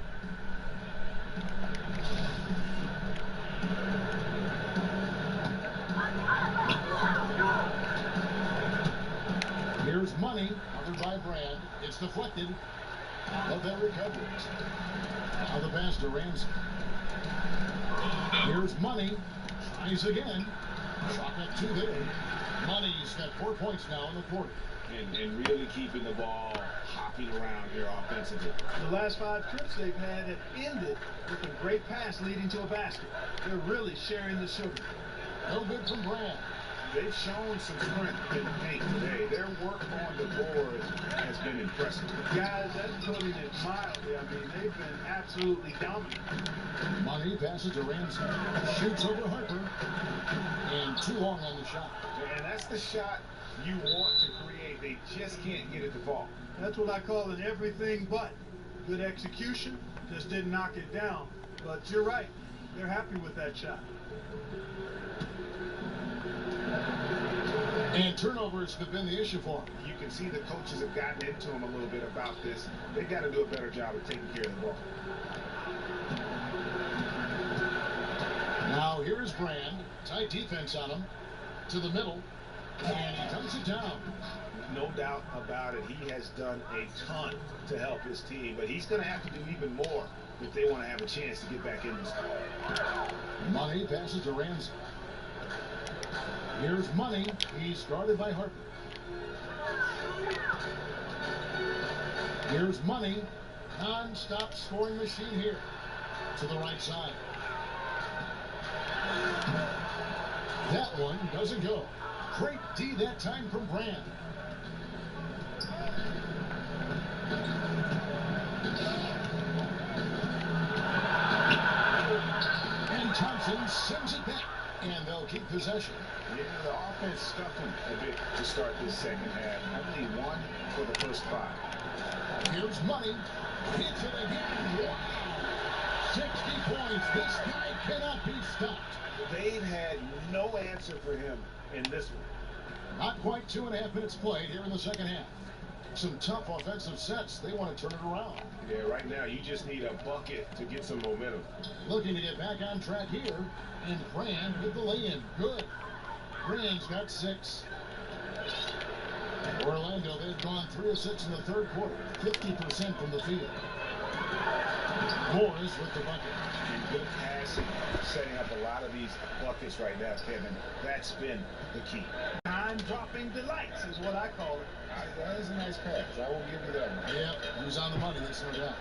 Here's Money, covered by Brand. It's deflected. Love that recovery. Now the pass to Ramsey. Here's Money. Tries again. Shot at 2 there. Money's got 4 points now in the quarter. And really keeping the ball hopping around here offensively. The last 5 trips they've had have ended with a great pass leading to a basket. They're really sharing the sugar. No good from Brand. They've shown some strength in the paint today. Their work on the board has been impressive. Guys, that's putting it mildly. I mean, they've been absolutely dominant. Money passes to Ramsey. Shoots over Harper. And too long on the shot. And that's the shot you want to create. They just can't get it to fall. That's what I call an everything but. Good execution, just didn't knock it down. But you're right, they're happy with that shot. And turnovers have been the issue for him. You can see the coaches have gotten into him a little bit about this. They've got to do a better job of taking care of the ball. Now here's Brand. Tight defense on him. To the middle. And he comes it down. No doubt about it. He has done a ton to help his team. But he's going to have to do even more if they want to have a chance to get back in this game. Money passes to Ramsey. Here's Money. He's guarded by Harper. Here's Money. Non-stop scoring machine here. To the right side. That one doesn't go. Great D that time from Brand. And Thompson sends it back. And they'll keep possession. Yeah, the offense stuffed him a bit to start this second half. Only 1 for the first 5. Here's Money. Hits it again. Wow. 60 points. This guy cannot be stopped. They've had no answer for him in this one. Not quite 2.5 minutes played here in the second half. Some tough offensive sets. They want to turn it around. Yeah, right now you just need a bucket to get some momentum. Looking to get back on track here. And Brand with the lay-in. Good. Brand's got 6. Orlando, they've gone 3 of 6 in the third quarter. 50% from the field. Morris with the bucket. And good passing, setting up a lot of these buckets right now, Kevin. That's been the key. Time-dropping delights is what I call it. That is a nice pass. I will give you that one. Yep, he was on the money, that's no doubt.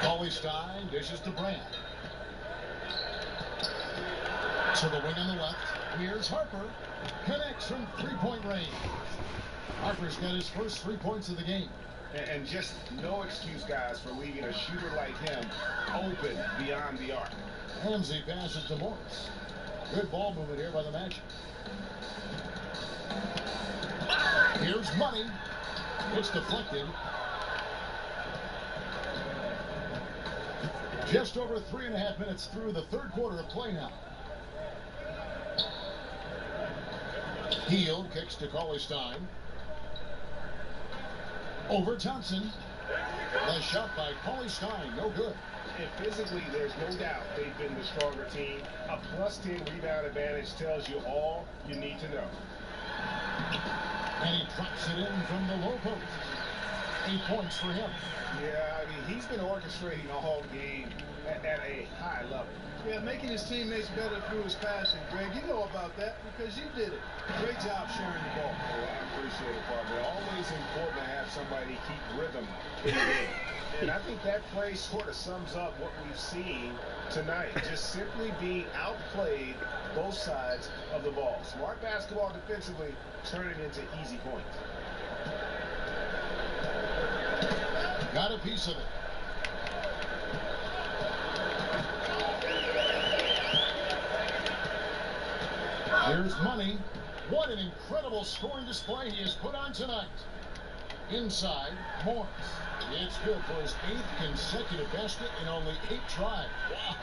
Cauley-Stein dishes to Brand. To the wing on the left. Here's Harper. Connects from 3-point range. Harper's got his first 3 points of the game. And just no excuse, guys, for leaving a shooter like him open beyond the arc. Ramsey passes to Morris. Good ball movement here by the Magic. Here's Money. It's deflected. Just over 3.5 minutes through the third quarter of play now. Hield kicks to Cauley-Stein. Over Thompson. Nice shot by Cauley-Stein. No good. And physically, there's no doubt they've been the stronger team. A +10 rebound advantage tells you all you need to know. And he drops it in from the low post. 8 points for him. Yeah, I mean, he's been orchestrating all game at a high level. Yeah, making his teammates better through his passing. Greg, you know about that because you did it. Great job sharing the ball. Oh, I appreciate underappreciated part. But always important to have somebody keep rhythm in the game. And I think that play sort of sums up what we've seen tonight. Just simply being outplayed both sides of the ball. Smart basketball defensively, turning into easy points. Got a piece of it. Here's Money. What an incredible scoring display he has put on tonight. Inside, Morris. It's good for his 8th consecutive basket in only 8 tries. Wow.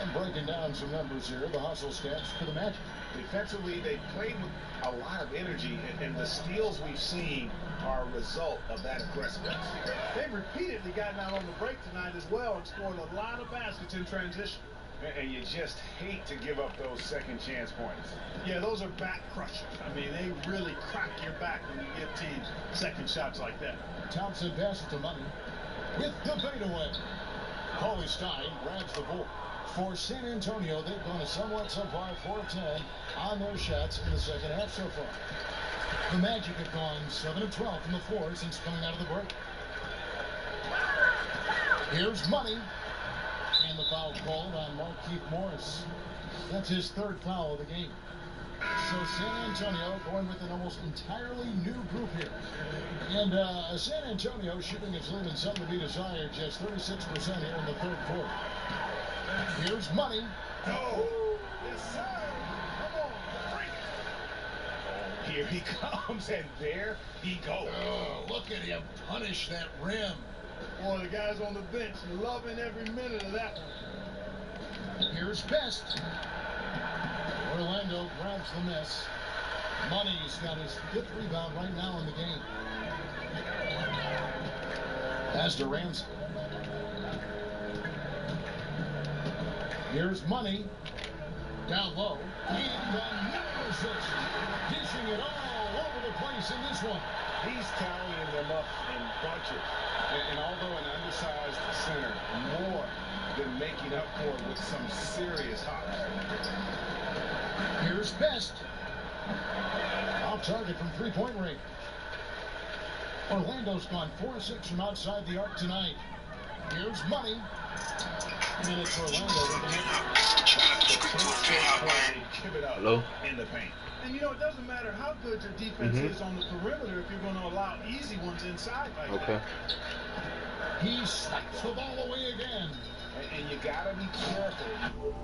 And breaking down some numbers here, the hustle stats for the Magic. Defensively, they played with a lot of energy, and the steals we've seen are a result of that aggressiveness. They've repeatedly gotten out on the break tonight as well and scored a lot of baskets in transition. And you just hate to give up those second chance points. Yeah, those are back crushers. I mean, they really crack your back when you give teams second shots like that. Thompson passes to Money with the fadeaway. Paulie Stein grabs the board. For San Antonio, they've gone somewhat so far 4 of 10 on their shots in the second half so far. The Magic have gone 7 of 12 from the floor since coming out of the break. Here's Money. And the foul called on Markieff Morris. That's his 3rd foul of the game. So San Antonio going with an almost entirely new group here. And San Antonio shooting its lead in something to be desired, just 36% here in the 3rd quarter. Here's Money. Oh, yes, sir. Come on, bring it. Oh, here he comes, and there he goes. Oh, look at him punish that rim. Boy, the guys on the bench loving every minute of that one. Here's Best. Orlando grabs the miss. Money's got his 5th rebound right now in the game. Pass to Ramsey. Here's Money. Down low. And another assist. Dishing it all over the place in this one. He's tallying them up in bunches. And although an undersized center, more than making up for it with some serious hops. Here's Best. Off target from 3-point range. Orlando's gone 4-6 from outside the arc tonight. Here's Money. And it's Orlando with the Hello? In the paint. And you know, it doesn't matter how good your defense is on the perimeter if you're going to allow easy ones inside like that. He snipes the ball away again. And you got to be careful.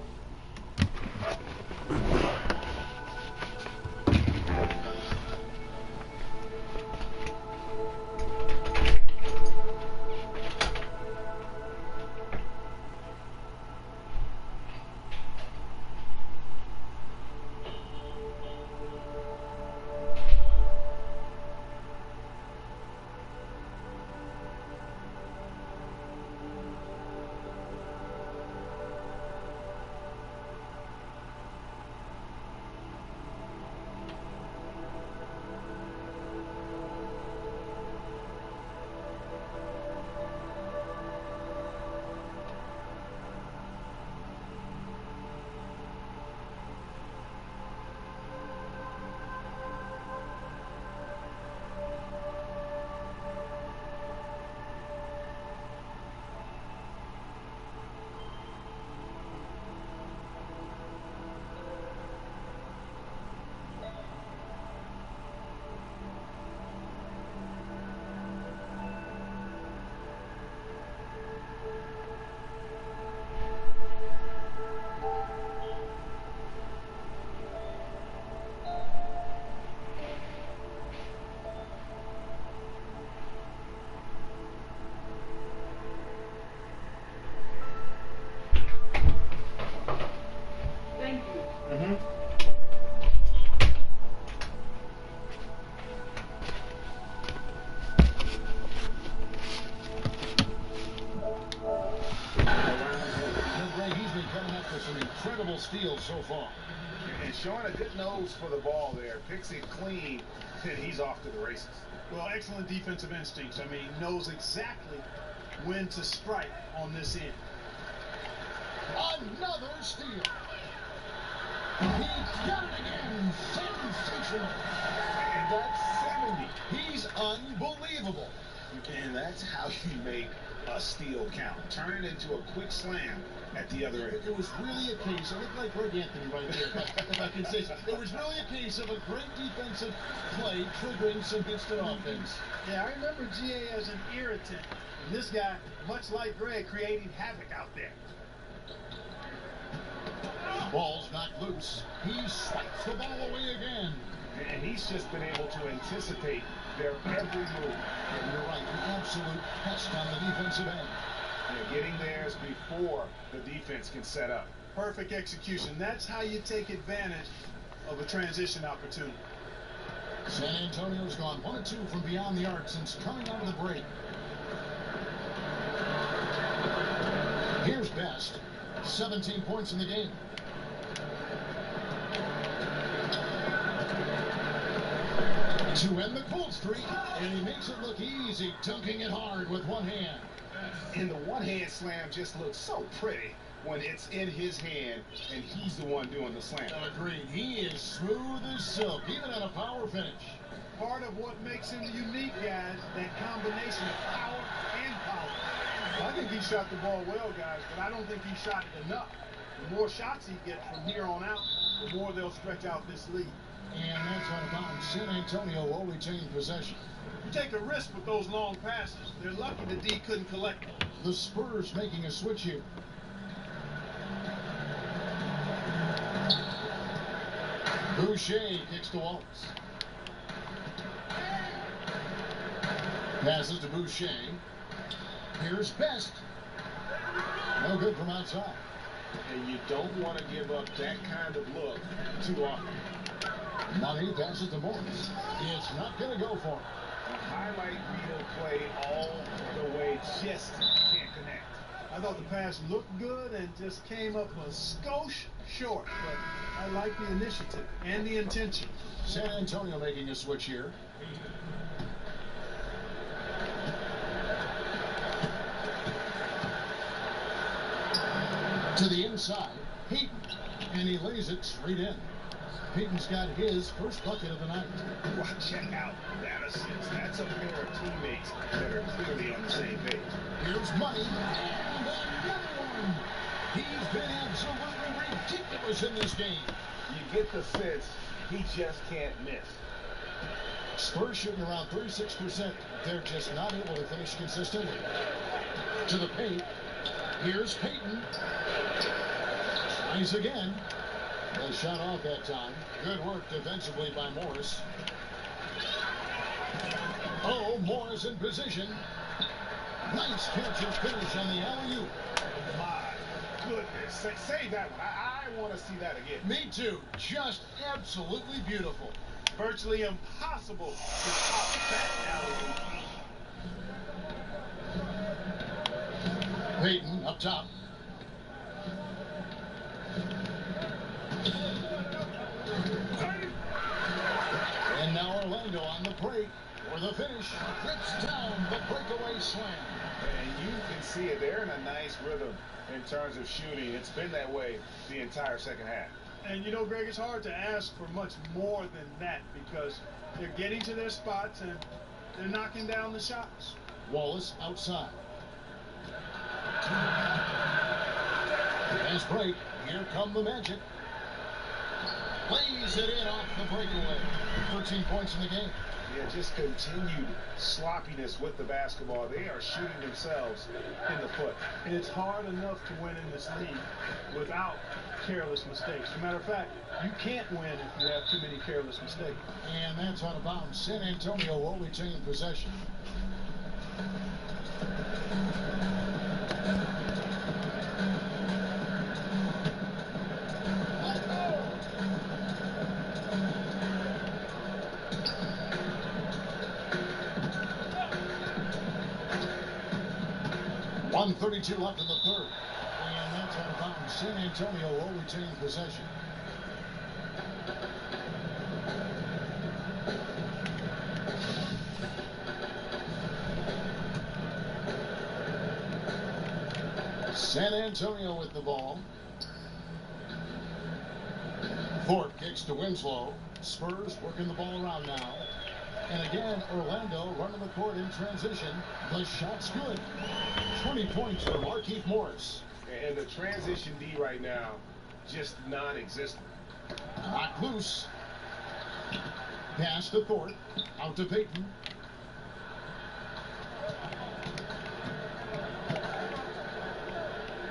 Incredible steal so far. And showing a good nose for the ball there. Picks it clean, and he's off to the races. Well, excellent defensive instincts. I mean, knows exactly when to strike on this end. Another steal. He got it again. Sensational. And that's 70. He's unbelievable. And that's how you make a steal count. Turn it into a quick slam at the other end. It was really a case, it looked like Greg Anthony right there, if I can say so. It was really a case of a great defensive play triggering some instant offense. Yeah, I remember GA as an irritant. And this guy, much like Greg, creating havoc out there. Ball's knocked loose. He swipes the ball away again. And he's just been able to anticipate their every move. And you're right, an absolute pest on the defensive end. Yeah, getting theirs before the defense can set up. Perfect execution. That's how you take advantage of a transition opportunity. San Antonio's gone 1-2 from beyond the arc since coming out of the break. Here's Best. 17 points in the game. To end the cold streak, and he makes it look easy, dunking it hard with one hand. And the one-hand slam just looks so pretty when it's in his hand and he's the one doing the slam. Agreed. He is smooth as silk, even at a power finish. Part of what makes him unique, guys, that combination of power and power. I think he shot the ball well, guys, but I don't think he shot it enough. The more shots he gets from here on out, the more they'll stretch out this lead. And that's on about San Antonio will retain possession. You take a risk with those long passes. They're lucky the D couldn't collect them. The Spurs making a switch here. Boucher kicks to Wallace. Passes to Boucher. Here's Best. No good from outside. And you don't want to give up that kind of look too often. Money passes to Morris. It's not going to go for him. A highlight reel play all the way, just can't connect. I thought the pass looked good and just came up a skosh short, but I like the initiative and the intention. San Antonio making a switch here. To the inside, Peyton, and he lays it straight in. Peyton's got his first bucket of the night. Well, check out that assist. That's a pair of teammates that are clearly on the same page. Here's Money, and another one. He's been absolutely ridiculous in this game. You get the sense he just can't miss. Spurs shooting around 36%. They're just not able to finish consistently. To the paint. Here's Peyton. Tries again. They shot off that time. Good work defensively by Morris. Oh, Morris in position. Nice catch and finish on the alley-oop. My goodness. Say that one. I want to see that again. Me too. Just absolutely beautiful. Virtually impossible to top that alley-oop. Peyton up top. And now Orlando on the break for the finish. Rips down the breakaway slam. And you can see it. They're in a nice rhythm in terms of shooting. It's been that way the entire second half. And you know, Greg, it's hard to ask for much more than that because they're getting to their spots and they're knocking down the shots. Wallace outside. Fast break. Here come the Magic. Plays it in off the breakaway. 13 points in the game. Yeah, just continued sloppiness with the basketball. They are shooting themselves in the foot. And it's hard enough to win in this league without careless mistakes. As a matter of fact, you can't win if you have too many careless mistakes. And that's out of bounds. San Antonio will retain possession. .132 left in the third. And that's out of bounds. San Antonio will retain possession. San Antonio with the ball. Thorpe kicks to Winslow. Spurs working the ball around now. And again, Orlando running the court in transition. The shot's good. 20 points for Markieff Morris. And the transition D right now, just non-existent. Knocked loose. Pass to Thorpe. Out to Payton.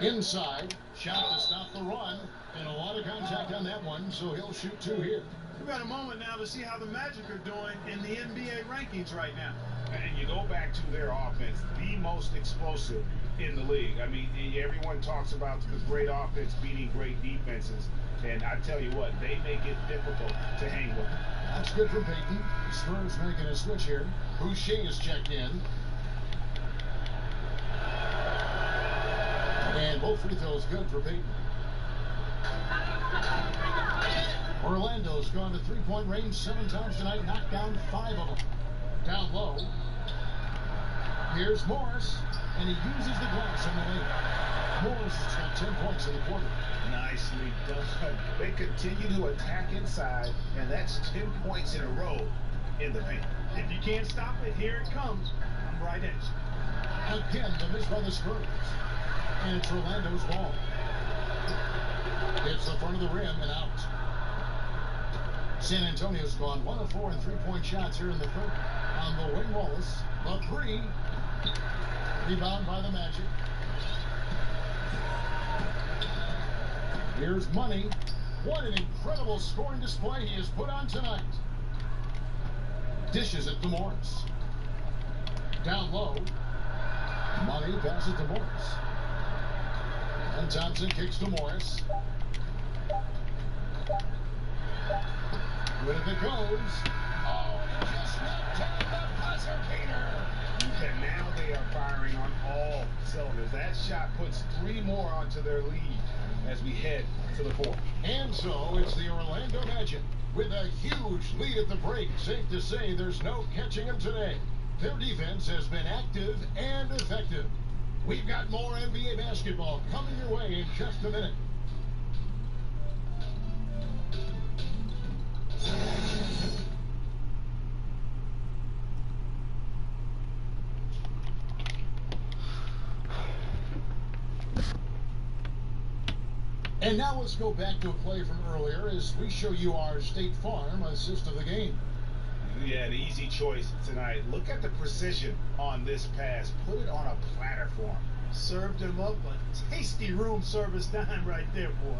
Inside. Shot to stop the run. And a lot of contact on that one, so he'll shoot 2 here. We've got a moment now to see how the Magic are doing in the NBA rankings right now. And you go back to their offense, the most explosive in the league. I mean, everyone talks about the great offense beating great defenses. And I tell you what, they make it difficult to hang with them. That's good for Payton. Spurs making a switch here. Boucher is checked in. And both free throws good for Payton. Orlando's gone to three-point range 7 times tonight, knocked down 5 of them. Down low. Here's Morris, and he uses the glass on the lane. Morris has got 10 points in the quarter. Nicely done. They continue to attack inside, and that's 10 points in a row in the paint. If you can't stop it, here it comes. I'm right at you. Again, the miss by the Spurs. And it's Orlando's ball. Hits the front of the rim and out. San Antonio's gone 1 of 4 in three-point shots here in the third. On the wing, Wallace. The three. Rebound by the Magic. Here's Money. What an incredible scoring display he has put on tonight. Dishes it to Morris. Down low. Money passes to Morris. And Thompson kicks to Morris. With it goes. Oh, he just knocked down the buzzer beater. And now they are firing on all cylinders. That shot puts 3 more onto their lead as we head to the 4th. And so it's the Orlando Magic with a huge lead at the break. Safe to say there's no catching them today. Their defense has been active and effective. We've got more NBA basketball coming your way in just a minute. And now let's go back to a play from earlier as we show you our State Farm assist of the game. Yeah, an easy choice tonight. Look at the precision on this pass. Put it on a platter for him. Served him up a tasty room service dime right there, boy.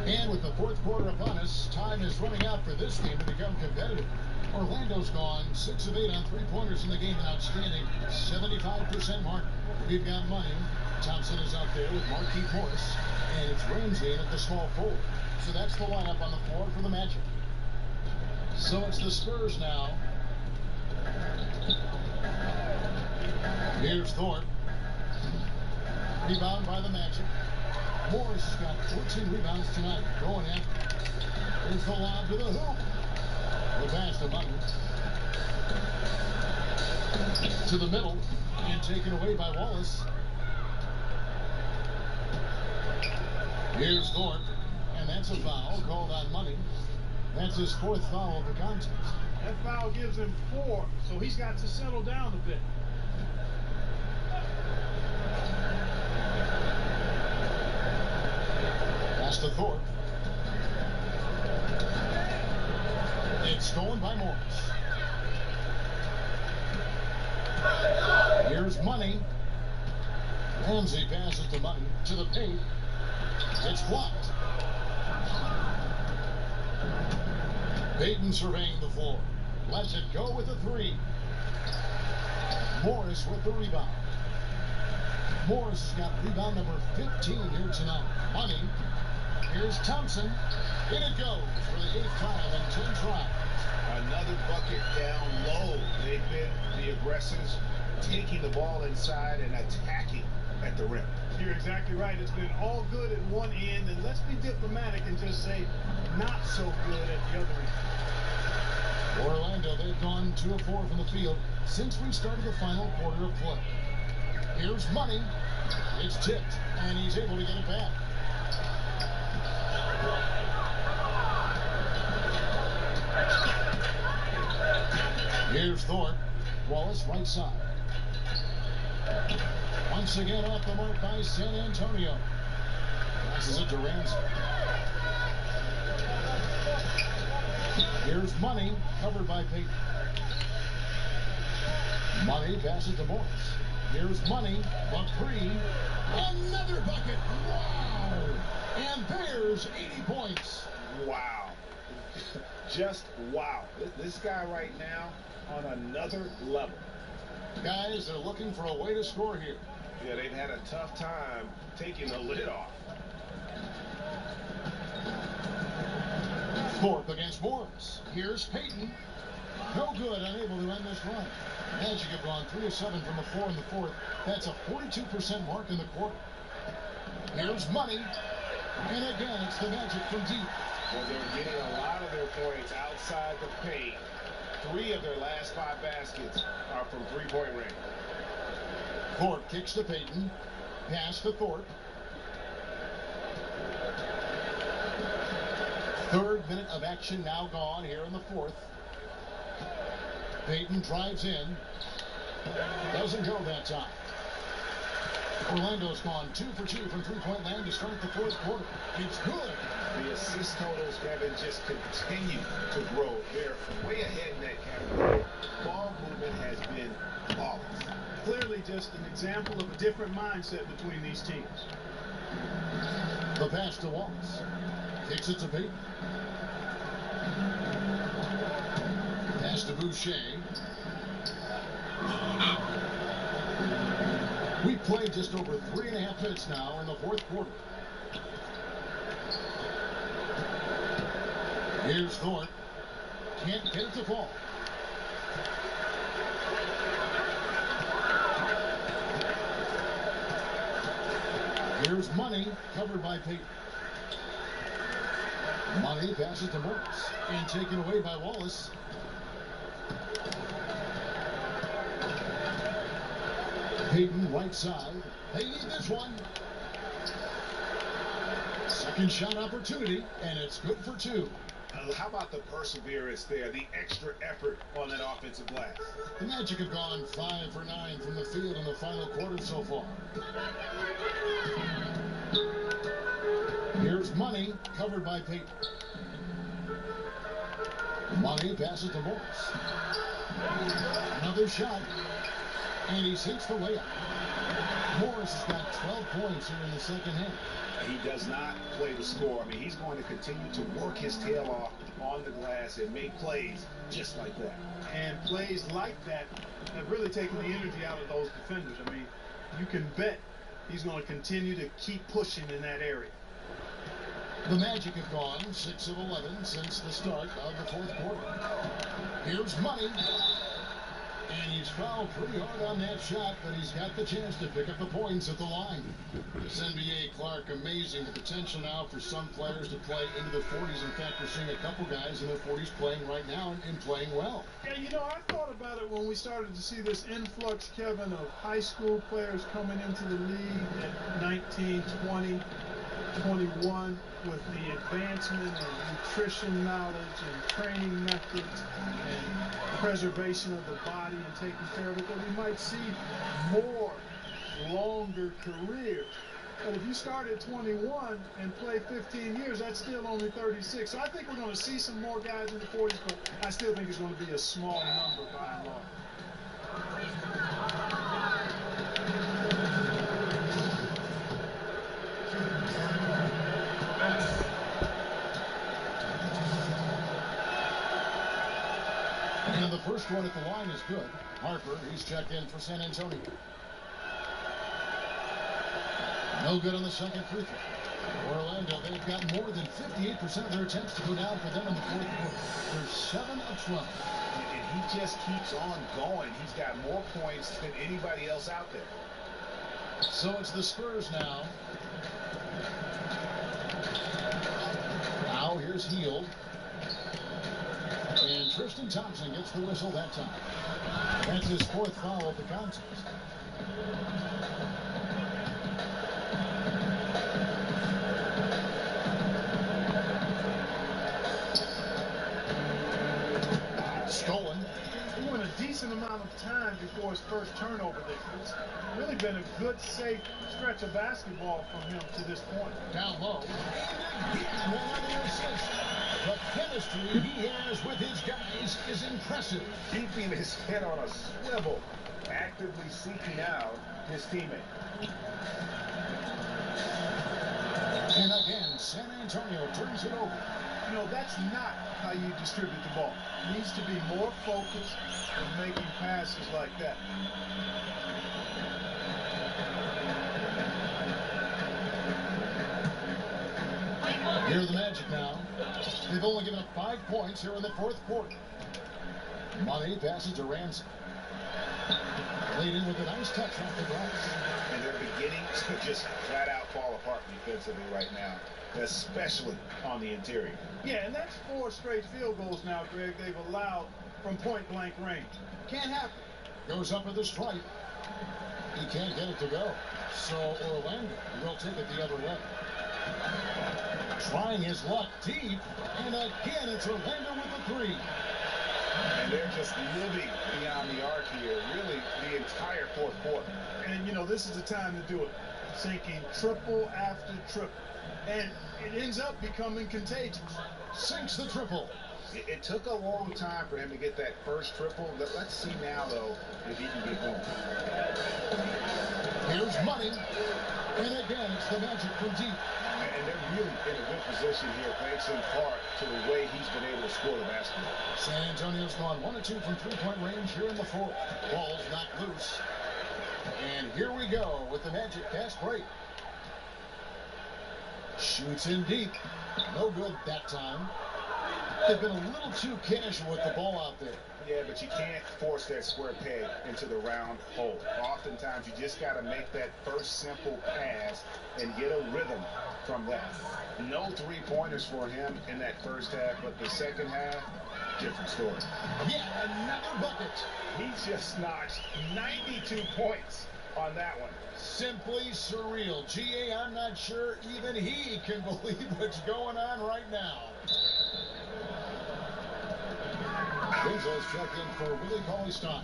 And with the 4th quarter upon us, time is running out for this game to become competitive. Orlando's gone 6 of 8 on three-pointers in the game, an outstanding 75% mark. We've got Money. Thompson is out there with Markieff Morris, and it's Ramsey in at the small forward. So that's the lineup on the floor for the Magic. So it's the Spurs now. Here's Thorpe. Rebound by the Magic. Morris has got 14 rebounds tonight. Going after. Here's the lob to the hoop. The pass to Money. To the middle. And taken away by Wallace. Here's Thorpe. And that's a foul called on Money. That's his 4th foul of the contest. That foul gives him 4, so he's got to settle down a bit. Pass to Thorpe. It's stolen by Morris. Here's Money. Ramsey passes to Money to the paint. It's blocked. Payton surveying the floor. Lets it go with a 3. Morris with the rebound. Morris has got rebound number 15 here tonight. Money. Here's Thompson. In it goes for the 8th time in 10 tries. Another bucket down low. They've been the aggressors, taking the ball inside and attacking at the rim. You're exactly right. It's been all good at one end, and let's be diplomatic and just say not so good at the other end. Orlando, they've gone 2 of 4 from the field since we started the final quarter of play. Here's Money. It's tipped, and he's able to get it back. Here's Thorpe. Wallace, right side. Once again off the mark by San Antonio. Passes it to Ramsey. Here's Money, covered by Peyton. Money passes to Morris. Here's Money, McCree. Another bucket. Wow! And there's 80 points. Wow. Just wow. This guy right now on another level. Guys, they're looking for a way to score here. Yeah, they've had a tough time taking the lid off. Thorpe against Morris. Here's Peyton. No good, unable to end this run. Magic have gone 3 of 7 from the floor in the fourth. That's a 42% mark in the quarter. Here's Money. And again, it's the Magic from deep. Well, they're getting a lot of their points outside the paint. 3 of their last 5 baskets are from three-point range. Thorpe kicks to Peyton. Pass to Thorpe. Third minute of action now gone here in the fourth. Peyton drives in. Doesn't go that time. Orlando's gone 2 for 2 from three-point land to start the fourth quarter. It's good. The assist totals haven't just continued to grow. They're way ahead in that category. Ball movement has been flawless. Clearly just an example of a different mindset between these teams. The pass to Wallace. Kicks it to Peyton. Pass to Boucher. We've played just over 3.5 minutes now in the fourth quarter. Here's Thorpe. Can't get it to fall. Here's Money, covered by Peyton. Money passes to Morris and taken away by Wallace. Peyton, right side. They need this one. Second shot opportunity, and it's good for 2. How about the perseverance there, the extra effort on that offensive glass? The Magic have gone 5 for 9 from the field in the final quarter so far. Here's Money, covered by Peyton. Money passes to Morris. Another shot, and he sinks the layup. Morris has got 12 points here in the second half. He does not play the score. I mean, he's going to continue to work his tail off on the glass and make plays just like that. And plays like that have really taken the energy out of those defenders. I mean, you can bet he's going to continue to keep pushing in that area. The Magic have gone 6 of 11 since the start of the fourth quarter. Here's Money. And he's fouled pretty hard on that shot, but he's got the chance to pick up the points at the line. This NBA, Clark, amazing. The potential now for some players to play into the 40s. In fact, we're seeing a couple guys in their 40s playing right now and playing well. Yeah, you know, I thought about it when we started to see this influx, Kevin, of high school players coming into the league at 19, 20, 21 with the advancement in nutrition knowledge and training methods and preservation of the body and taking care of it, that we might see more longer careers. But if you start at 21 and play 15 years, that's still only 36. So I think we're going to see some more guys in the 40s, but I still think it's going to be a small number by and large. And the first one at the line is good. Harper, he's checked in for San Antonio. No good on the second free throw. Orlando, they've got more than 58% of their attempts to go down for them in the fourth quarter. They're 7 of 12. And he just keeps on going. He's got more points than anybody else out there. So it's the Spurs now. Now here's Heald. And Tristan Thompson gets the whistle that time. That's his 4th foul of the contest. time before his first turnover there. It's really been a good, safe stretch of basketball from him to this point. Down low. And another assist. The chemistry he has with his guys is impressive. Keeping his head on a swivel, actively seeking out his teammate. And again, San Antonio turns it over. You know, that's not how you distribute the ball. It needs to be more focused than making passes like that. Here are the Magic now. They've only given up 5 points here in the fourth quarter. Money passes to Ramsey. Laid in with a nice touch off the glass. And they're beginning to just flat out fall apart defensively right now, especially on the interior. Yeah, and that's 4 straight field goals now, Greg, they've allowed from point-blank range. Can't happen. Goes up with the strike. He can't get it to go. So Orlando will take it the other way. Trying his luck deep, and again it's Orlando with the 3. And they're just living beyond the arc here, really the entire fourth quarter. And, you know, this is the time to do it. Sinking triple after triple. And it ends up becoming contagious. Sinks the triple. It took a long time for him to get that first triple. Let's see now, though, if he can get going. Here's Money. And again, it's the Magic from deep. And they're really in a good position here, thanks in part to the way he's been able to score the basketball. San Antonio's gone 1 or 2 from 3-point range here in the fourth. Ball's knocked loose. And here we go with the Magic fast break. Shoots in deep. No good that time. They've been a little too casual with the ball out there. Yeah, but you can't force that square peg into the round hole. Oftentimes, you just got to make that first simple pass and get a rhythm from that. No 3-pointers for him in that first half, but the second half, different story. Yeah, another bucket. He just notched 92 points on that one. Simply surreal. GA, I'm not sure even he can believe what's going on right now. Rizzo's checked in for Willie Cauley-Stein.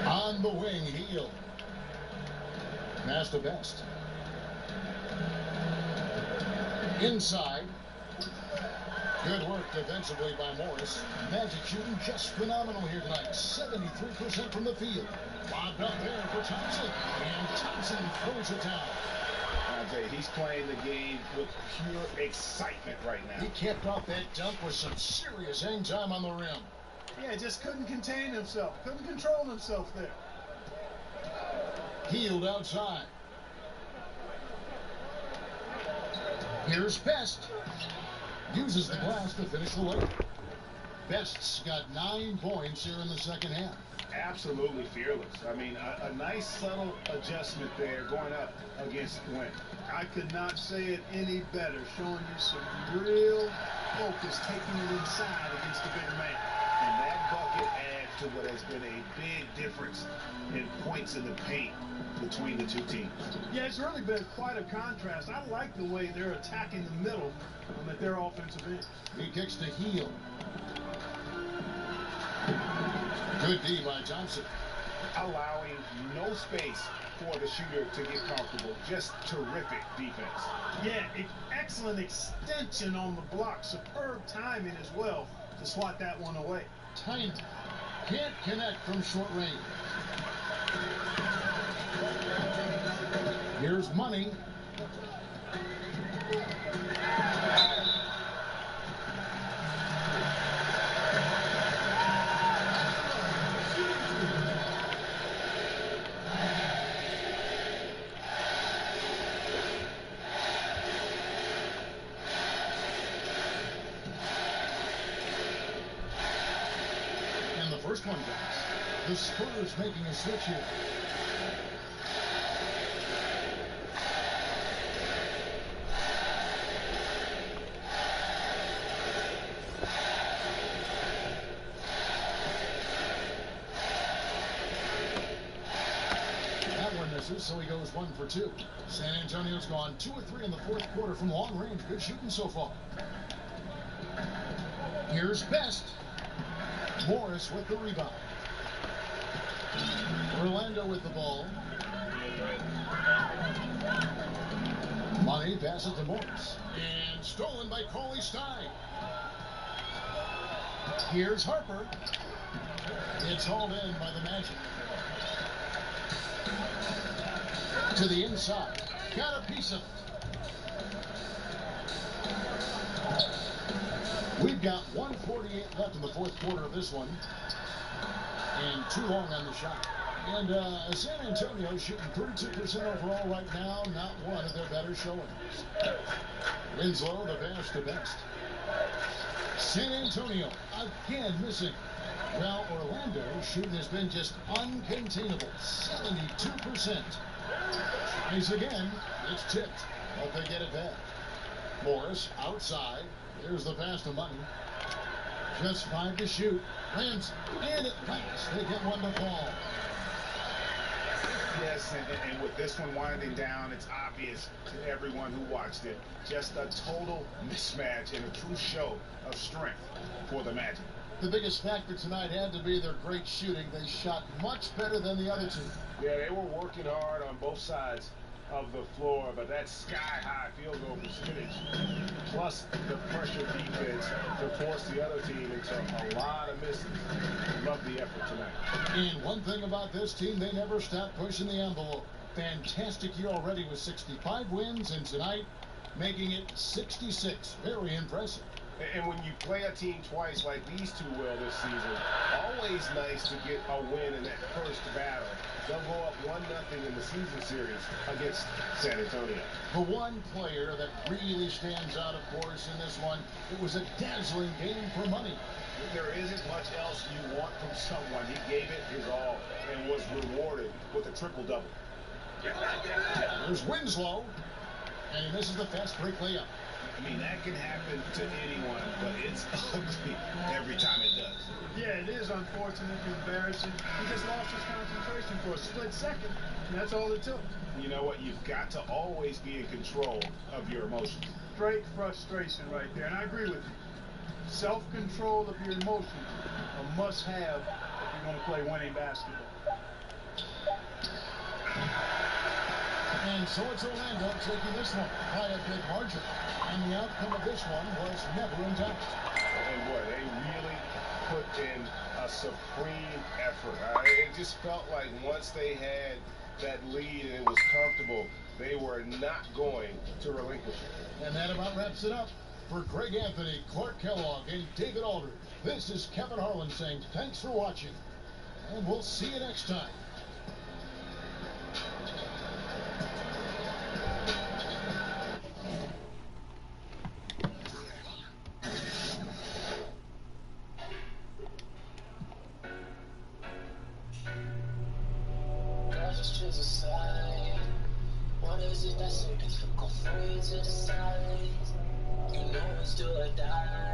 On the wing, Heel. Pass to Best. Inside. Good work defensively by Morris. Magic shooting just phenomenal here tonight. 73% from the field. Lobbed up there for Thompson. And Thompson throws it down. I'll tell you, he's playing the game with pure excitement right now. He kept off that dunk with some serious hang time on the rim. Yeah, just couldn't contain himself. Couldn't control himself there. Healed outside. Here's Best. Uses the glass to finish the layup. Best's got 9 points here in the second half. Absolutely fearless. I mean, a nice subtle adjustment there going up against Wynn. I could not say it any better, showing you some real focus, taking it inside against the bigger man. And that bucket adds to what has been a big difference in points in the paint between the two teams. Yeah, it's really been quite a contrast. I like the way they're attacking the middle at their offensive end. He kicks to Heel. Good D by Thompson. Allowing no space for the shooter to get comfortable. Just terrific defense. Yeah, excellent extension on the block. Superb timing as well to swat that one away. Tiny. Can't connect from short range. Here's Money. And the first one goes. The Spurs making a switch here. misses, so he goes 1 for 2. San Antonio's gone 2 or 3 in the fourth quarter from long range. Good shooting so far. Here's Best. Morris with the rebound. Orlando with the ball. Money passes to Morris. And stolen by Cauley Stein. Here's Harper. It's hauled in by the Magic. To the inside. Got a piece of it. We've got 1:48 left in the fourth quarter of this one. And too long on the shot. And San Antonio shooting 32% overall right now. Not one of their better showings. Winslow, the pass to Best. San Antonio again missing. Well, Orlando's shooting has been just uncontainable. 72%. Tries again. It's tipped. But they get it back. Morris outside. Here's the pass to Money. Just 5 to shoot. Rams. And at last they get one to fall. Yes, and with this one winding down, it's obvious to everyone who watched it. Just a total mismatch and a true show of strength for the Magic. The biggest factor tonight had to be their great shooting. They shot much better than the other two. Yeah, they were working hard on both sides of the floor, but that sky-high field goal percentage, plus the pressure defense to force the other team into a lot of misses. Love the effort tonight. And one thing about this team, they never stop pushing the envelope. Fantastic year already with 65 wins, and tonight making it 66. Very impressive. And when you play a team twice like these two will this season, always nice to get a win in that first battle. They'll go up 1-0 in the season series against San Antonio. The one player that really stands out, of course, in this one, it was a dazzling game for Money. There isn't much else you want from someone. He gave it his all and was rewarded with a triple-double. There's Winslow, and he misses the fast break layup. I mean, that can happen to anyone, but it's ugly every time it does. Yeah, it is unfortunately embarrassing. He just lost his concentration for a split second, and that's all it took. You know what? You've got to always be in control of your emotions. Straight frustration right there, and I agree with you. Self-control of your emotions, a must-have if you're going to play winning basketball. And so it's Orlando taking this one by a big margin. And the outcome of this one was never in doubt. And boy, they really put in a supreme effort. It just felt like once they had that lead and it was comfortable, they were not going to relinquish it. And that about wraps it up. For Greg Anthony, Clark Kellogg, and David Aldridge, this is Kevin Harlan saying thanks for watching. And we'll see you next time. What is it that's so difficult for you to decide? You know it's do or die.